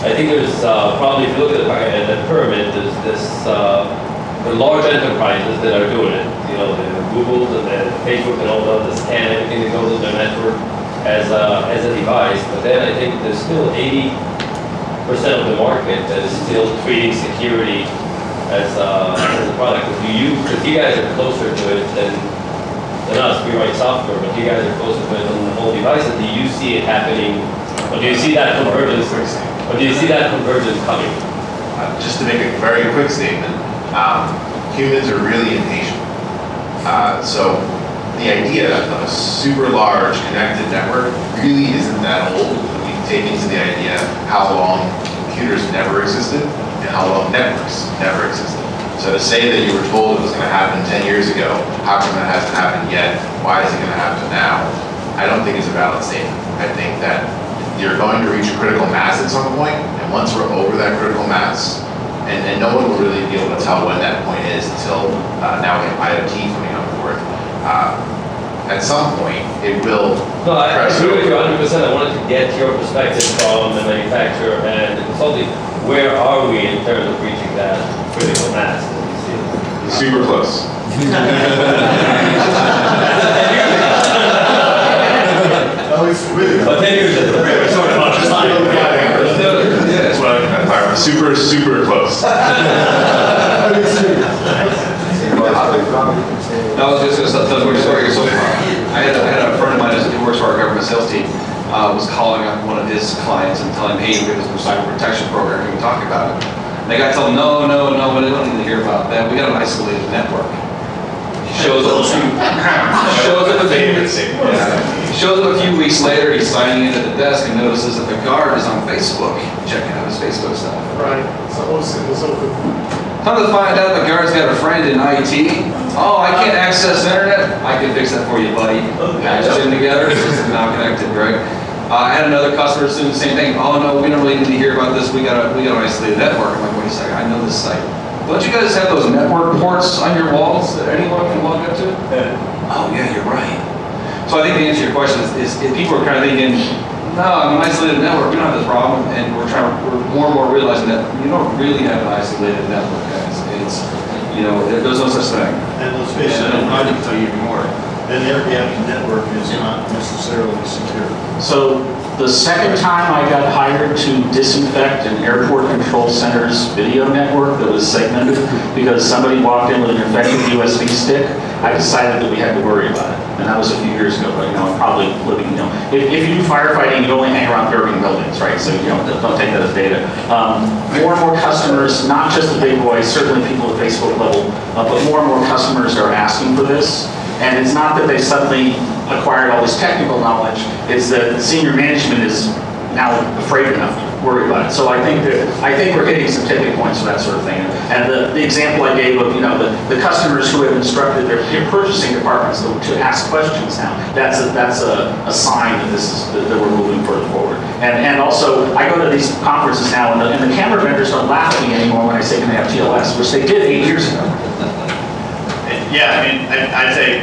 I think there's probably, if you look at the pyramid, there's this, the large enterprises that are doing it. The Googles and the Facebook and all the scan everything that goes on their network. as a device, but then I think there's still 80% of the market that is still treating security as a product. Because you guys are closer to it than us. We write software, but you guys are closer to it on the whole device. And do you see it happening? Or do you see that convergence? Or do you see that convergence coming? Just to make a very quick statement, humans are really impatient. So the idea of a super large connected network really isn't that old when you take into the idea how long computers never existed and how long networks never existed. So to say that you were told it was going to happen 10 years ago, how come that hasn't happened yet? Why is it going to happen now? I don't think it's a valid statement. I think that you're going to reach critical mass at some point, and once we're over that critical mass, and no one will really be able to tell when that point is until now we have IoT coming on board. At some point, it will. No, I agree with you 100%. I wanted to get your perspective from the manufacturer and the consulting. Where are we in terms of reaching that critical mass? Super close. But 10 years is sort of much time. Yeah, that's what I'm super, super close. I was just going to tell you a story. So I had a friend of mine who works for our government sales team, was calling up one of his clients and telling him, hey, we have this new cyber protection program, can we talk about it? And the guy told him, no, we don't need to hear about that. We got an isolated network. Shows up a few weeks later, he's signing in at the desk and notices that the guard is on Facebook, checking out his Facebook stuff. Right. So Come to find out the guard's got a friend in IT. Oh, I can't access the internet. I can fix that for you, buddy. Patch them together. It's now connected, right? I had another customer doing the same thing. Oh no, we don't really need to hear about this. We got an isolated network. I'm like, wait a second, I know this site. Don't you guys have those network ports on your walls that anyone can log up to? Oh yeah, you're right. So I think the answer to your question is if people are kind of thinking, no, I'm an isolated network, we don't have this problem, and we're more and more realizing that you don't really have an isolated network, guys. It's, there's no such thing. And let's face it, I can tell you more. An air-gapped network is not necessarily secure. So the second time I got hired to disinfect an airport control center's video network that was segmented because somebody walked in with an infected USB stick, I decided that we had to worry about it. And that was a few years ago, but I'm probably living, if you do firefighting, you only hang around burning buildings, right? So don't take that as data. More and more customers, not just the big boys, certainly people at Facebook level, but more and more customers are asking for this. And it's not that they suddenly acquired all this technical knowledge, it's that senior management is now afraid enough to worry about it. So I think we're hitting some tipping points for that sort of thing. And the example I gave of the customers who have instructed their purchasing departments to ask questions now, that's a sign that that we're moving further forward. And also I go to these conferences now, and the camera vendors don't laugh at me anymore when I say can they have TLS, which they did 8 years ago. Yeah, I mean, I'd say,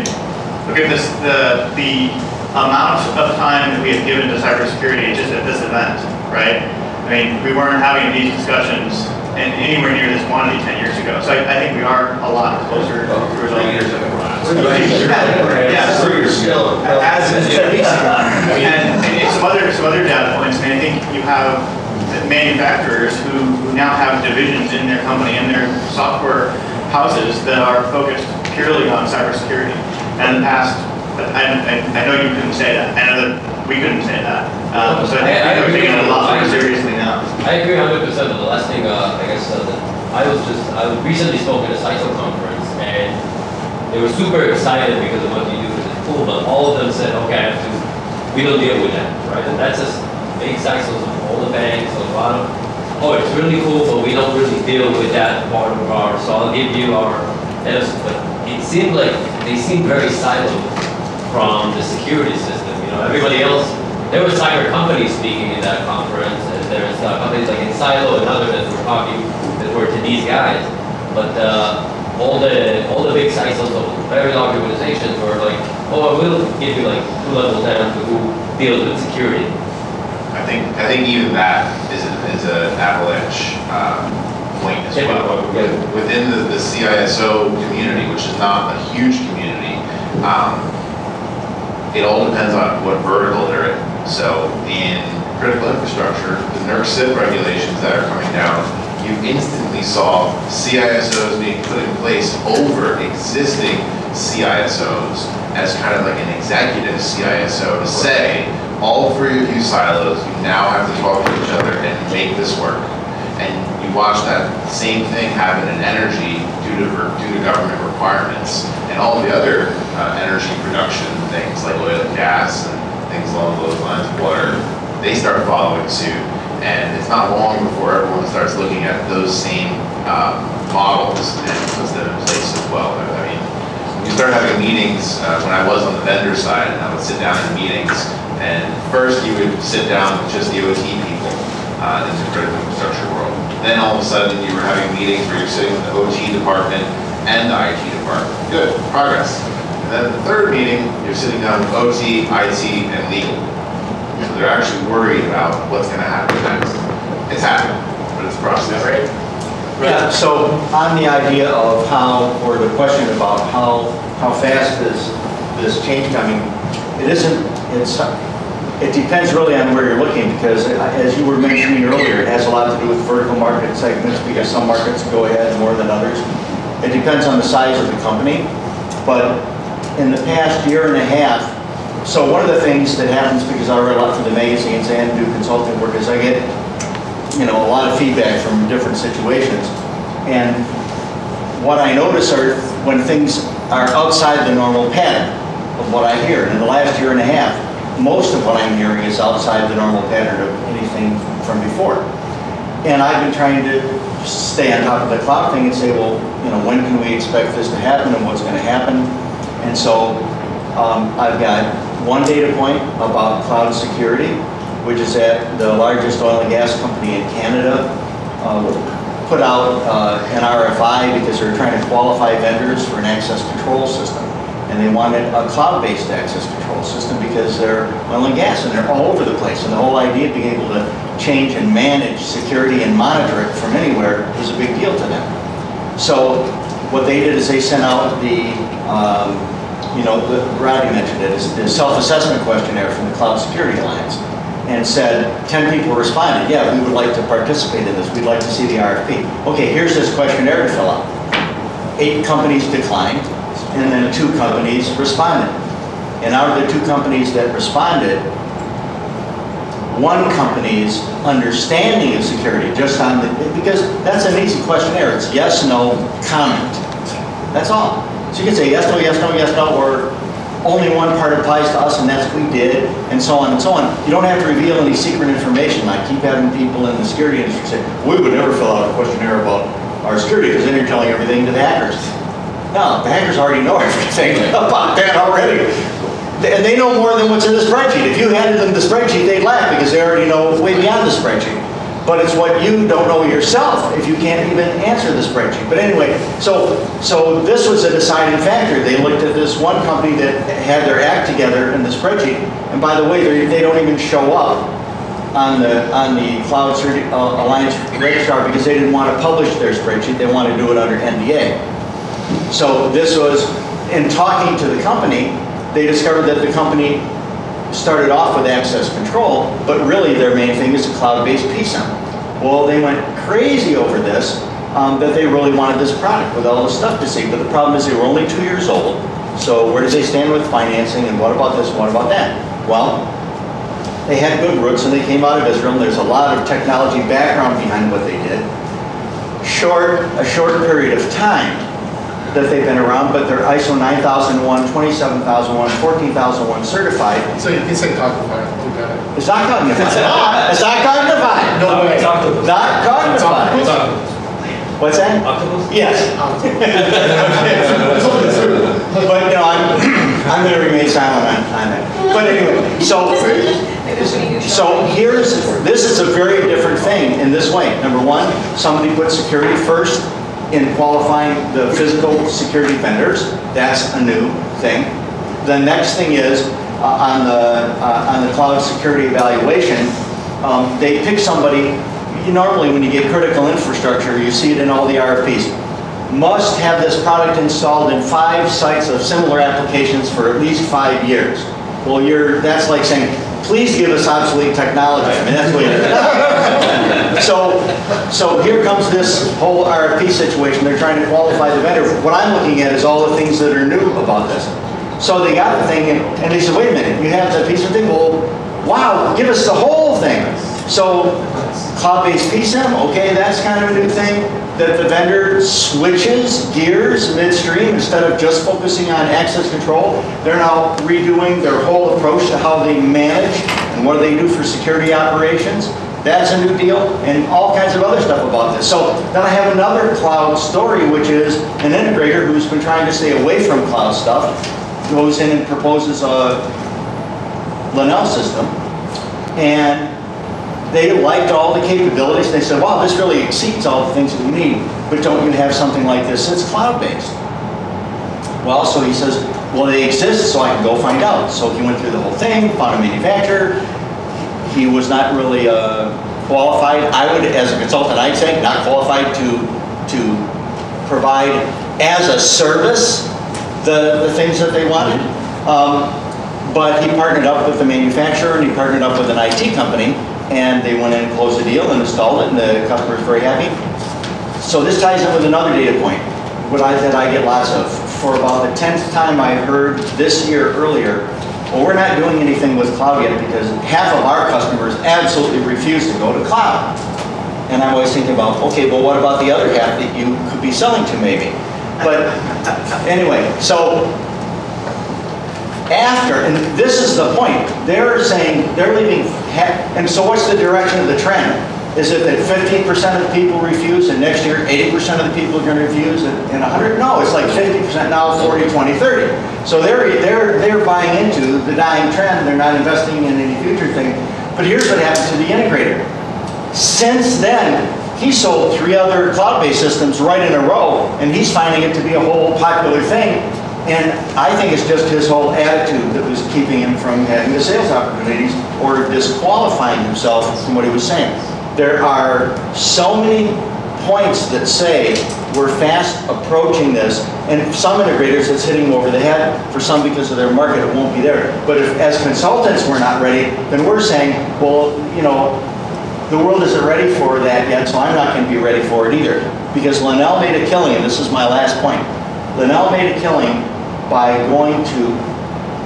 look at this, the amount of time that we have given to cybersecurity just at this event, right? I mean, we weren't having these discussions anywhere near this quantity 10 years ago. So I think we are a lot closer to it. 3 years ago. Yeah, 3 years ago. As is 10 weeks ago. And some other data points, I mean, I think you have manufacturers who now have divisions in their company, in their software houses that are focused purely on cybersecurity. And in the past, I know you couldn't say that. I know that we couldn't say that. So I think we're taking it a lot more seriously now. I agree 100%. But the last thing, I guess, I recently spoke at a CISO conference, and they were super excited because of what you do, which is cool. But all of them said, okay, we don't deal with that, right? And that's just big CISOs of all the banks, a lot of. Oh, it's really cool, but we don't really deal with that part of ours. So I'll give you our. But it seemed like they seemed very siloed from the security system. Everybody else. There were cyber companies speaking in that conference, and there's companies like Insilo and others that were talking that were to these guys. But all the big CISOs of very large organizations were like, oh, I will give you like 2 levels down to who deals with security. I think even that is an avalanche point as well. Within the CISO community, which is not a huge community, It all depends on what vertical they're in. So in critical infrastructure, the NERC SIP regulations that are coming down, you instantly saw CISOs being put in place over existing CISOs as kind of like an executive CISO to say, all three of you silos, you now have to talk to each other and make this work. And you watch that same thing happen in energy due to government requirements. And all the other energy production things like oil and gas and things along those lines, water, they start following suit. And it's not long before everyone starts looking at those same models and puts them in place as well. I mean, we started having meetings when I was on the vendor side, and I would sit down in meetings, and first you would sit down with just the OT people in the critical infrastructure world. Then all of a sudden you were having meetings where you're sitting with the OT department and the IT department. Good, progress. And then the third meeting, you're sitting down with OT, IT, and legal. So they're actually worried about what's going to happen next. It's happening, but it's a process. Right? Yeah, so on the idea of how, or the question about how fast is this change coming, it depends really on where you're looking, because as you were mentioning earlier, it has a lot to do with vertical market segments, because some markets go ahead more than others. It depends on the size of the company, but in the past year and a half, so one of the things that happens, because I write a lot for the magazines and do consulting work, is I get a lot of feedback from different situations. And what I notice are when things are outside the normal pattern of what I hear. And in the last year and a half, most of what I'm hearing is outside the normal pattern of anything from before. And I've been trying to stay on top of the cloud thing and say, well, when can we expect this to happen and what's going to happen? And so I've got one data point about cloud security, which is that the largest oil and gas company in Canada put out an RFI because they're trying to qualify vendors for an access control system. And they wanted a cloud-based access control system because they're oil and gas and they're all over the place. And the whole idea of being able to change and manage security and monitor it from anywhere is a big deal to them. So what they did is they sent out the Rodney mentioned it, is the self-assessment questionnaire from the Cloud Security Alliance, and said 10 people responded, yeah, we would like to participate in this, we'd like to see the RFP. Okay, here's this questionnaire to fill out. 8 companies declined, and then 2 companies responded. And out of the 2 companies that responded, 1 company's understanding of security, just on because that's an easy questionnaire, it's yes, no, comment. That's all. So you can say yes, no, yes, no, yes, no, or only one part applies to us and that's what we did, and so on and so on. You don't have to reveal any secret information. I keep having people in the security industry say, we would never fill out a questionnaire about our security because then you're telling everything to the hackers. No, the hackers already know everything about that already. And they know more than what's in the spreadsheet. If you handed them the spreadsheet, they'd laugh because they already know way beyond the spreadsheet. But it's what you don't know yourself if you can't even answer the spreadsheet. But anyway, so this was a deciding factor. They looked at this one company that had their act together in the spreadsheet. And by the way, they don't even show up on the Cloud Alliance registrar because they didn't want to publish their spreadsheet. They wanted to do it under NDA. So this was, in talking to the company, they discovered that the company started off with access control, but really their main thing is a cloud-based PSAM. Well, they went crazy over this, that they really wanted this product with all the stuff to see. But the problem is they were only 2 years old. So where did they stand with financing, and what about this, what about that? Well, they had good roots and they came out of Israel, and there's a lot of technology background behind what they did. A short period of time that they've been around, but they're ISO 9001, 27001, 14001 certified. So you can say cognified. It's not cognified. It's not cognified. No way. Not cognified. What's that? Octopus? Yes. But no, I'm going to remain silent on that. But anyway, so this is a very different thing in this way. Number one, somebody put security first in qualifying the physical security vendors. That's a new thing. The next thing is on the cloud security evaluation, they pick somebody. Normally when you get critical infrastructure, you see it in all the RFPs. Must have this product installed in 5 sites of similar applications for at least 5 years. Well, that's like saying, please give us obsolete technology. I mean, that's what it is. So here comes this whole RFP situation. They're trying to qualify the vendor. What I'm looking at is all the things that are new about this. So they got the thing, and they said, wait a minute, you have that piece of thing? Well, wow, give us the whole thing. So cloud-based PSIM, okay, that's kind of a new thing, that the vendor switches gears midstream instead of just focusing on access control. They're now redoing their whole approach to how they manage and what do they do for security operations. That's a new deal, and all kinds of other stuff about this. So then I have another cloud story, which is an integrator who's been trying to stay away from cloud stuff, goes in and proposes a Lenel system, and they liked all the capabilities. They said, wow, this really exceeds all the things that we need, but don't you have something like this that's cloud-based? Well, so he says, well, they exist, so I can go find out. So he went through the whole thing, found a manufacturer. He was not really qualified. I would, as a consultant, I'd say, not qualified to provide as a service the things that they wanted. But he partnered up with the manufacturer, and he partnered up with an IT company, and they went in and closed the deal and installed it, and the customer is very happy. So this ties in with another data point, that I get lots of. For about the 10th time I heard this year earlier, well, we're not doing anything with cloud yet because half of our customers absolutely refuse to go to cloud. And I'm always thinking about, okay, well, what about the other half that you could be selling to maybe? But anyway, so after, and this is the point, they're saying they're leaving, and so what's the direction of the trend? Is it that 15% of the people refuse, and next year 80% of the people are going to refuse, and 100? No, it's like 50% now, 40, 20, 30. So they're buying into the dying trend. They're not investing in any future thing. But here's what happens to the integrator. Since then, he sold 3 other cloud-based systems right in a row, and he's finding it to be a whole popular thing. And I think it's just his whole attitude that was keeping him from having the sales opportunities or disqualifying himself from what he was saying. There are so many points that say we're fast approaching this, and some integrators it's hitting them over the head. For some, because of their market, it won't be there. But if, as consultants, we're not ready, then we're saying, well, you know, the world isn't ready for that yet, so I'm not going to be ready for it either. Because Lenel made a killing, and this is my last point. Lenel made a killing by going to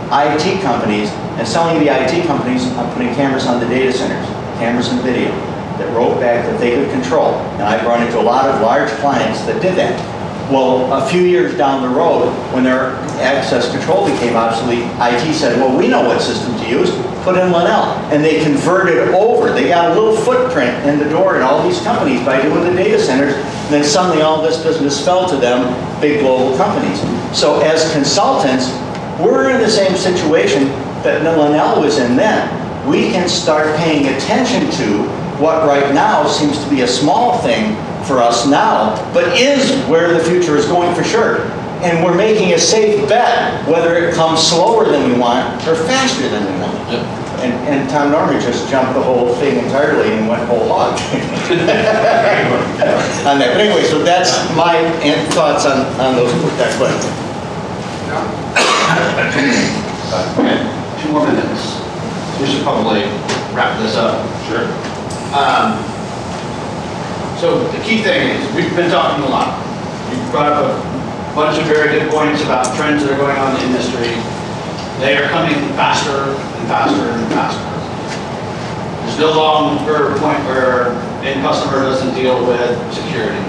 IT companies and selling the IT companies on putting cameras on the data centers, cameras and video, that wrote back that they could control. And I've run into a lot of large clients that did that. Well, a few years down the road, when their access control became obsolete, IT said, well, we know what system to use, put in Lenel. And they converted over. They got a little footprint in the door in all these companies by doing the data centers. And then suddenly all this business fell to them, big global companies. So as consultants, we're in the same situation that Lenel was in then. We can start paying attention to what right now seems to be a small thing for us now, but is where the future is going for sure. And we're making a safe bet whether it comes slower than we want or faster than we want. Yep. And Tom Norman just jumped the whole thing entirely and went whole hog on that. But anyway, so that's my thoughts on that question. Okay, 2 more minutes. We should probably wrap this up. Sure. So the key thing is, we've been talking a lot. You've brought up a bunch of very good points about trends that are going on in the industry. They are coming faster and faster and faster. There's no longer a point where end customer doesn't deal with security.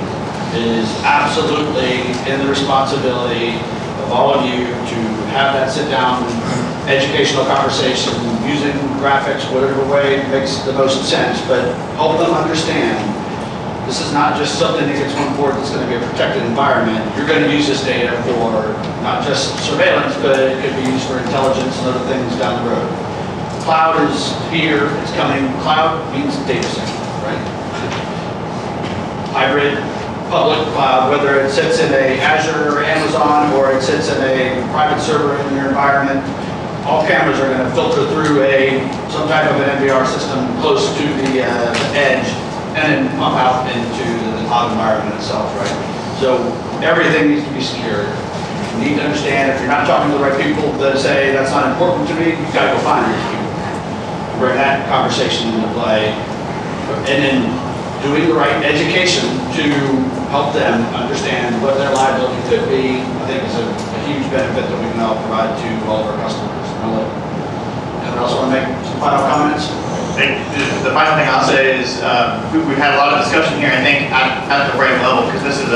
It is absolutely in the responsibility of all of you to have that sit down educational conversation using graphics, whatever way makes the most sense, but help them understand this is not just something that gets on board that's going to be a protected environment. You're going to use this data for not just surveillance, but it could be used for intelligence and other things down the road. Cloud is here, it's coming. Cloud means data center, right? Hybrid, public cloud, whether it sits in a Azure or Amazon or it sits in a private server in your environment, all cameras are going to filter through some type of an NVR system close to the edge and then pump out into the cloud environment itself, right? So everything needs to be secure. You need to understand, if you're not talking to the right people that say, that's not important to me, you've got to go find these people. Bring that conversation into play. And then doing the right education to help them understand what their liability could be, I think is a huge benefit that we can all provide to all of our customers. Anyone else want to make some final comments? The final thing I'll say is we've had a lot of discussion here, I think, at the right level, because this is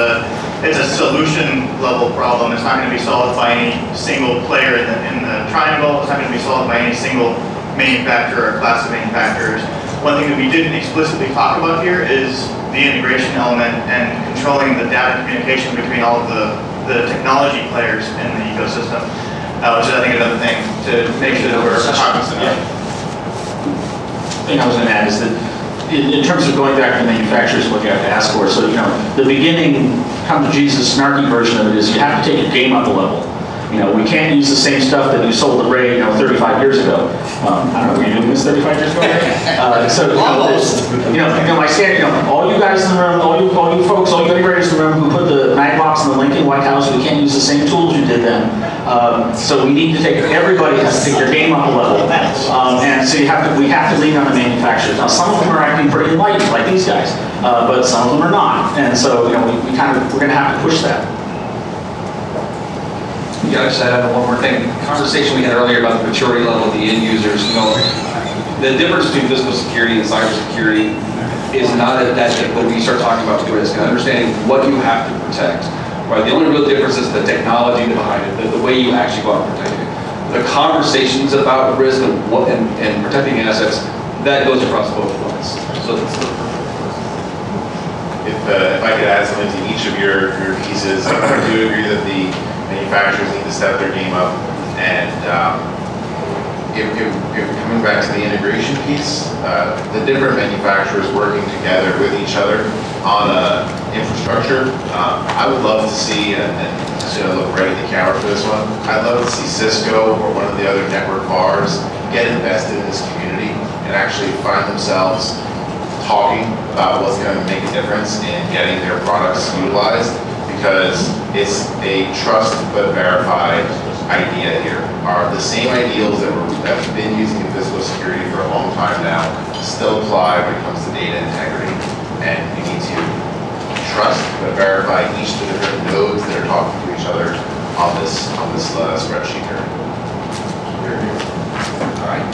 it's a solution level problem. It's not going to be solved by any single player in the triangle. It's not going to be solved by any single manufacturer or class of manufacturers. One thing that we didn't explicitly talk about here is the integration element and controlling the data communication between all of the technology players in the ecosystem, which is, I think, another thing to make sure that we're cognizant of. Thing I was going to add is that in terms of going back to the manufacturers, what you have to ask for, so, the beginning, come to Jesus, snarky version of it is you have to take your game up a level. We can't use the same stuff that we sold at Ray, 35 years ago. I don't know, were you doing this 35 years ago? My standard, all you guys in the room, all you folks, all you integrators in the room who put the Magbox in the Lincoln White House, we can't use the same tools you did then. So we need to everybody has to take their game up a level. And so we have to lean on the manufacturers. Now, some of them are acting pretty enlightened, like these guys, but some of them are not. And so, we're going to have to push that. Yeah, I just add on one more thing. The conversation we had earlier about the maturity level of the end users, the difference between physical security and cybersecurity is not that when you start talking about risk and understanding what you have to protect. Right? The only real difference is the technology behind it, the way you actually go out and protect it. The conversations about risk and protecting assets, that goes across both lines. So that's if I could add something to each of your pieces, I do agree that the manufacturers need to step their game up, and coming back to the integration piece, the different manufacturers working together with each other on infrastructure. I would love to see, and just look right at the camera for this one, I'd love to see Cisco or one of the other network VARs get invested in this community and actually find themselves talking about what's going to make a difference in getting their products utilized, because it's a trust but verified idea here. Are the same ideals that we've been using in physical security for a long time now still apply when it comes to data integrity? And we need to trust but verify each of the different nodes that are talking to each other on this spreadsheet here. All right.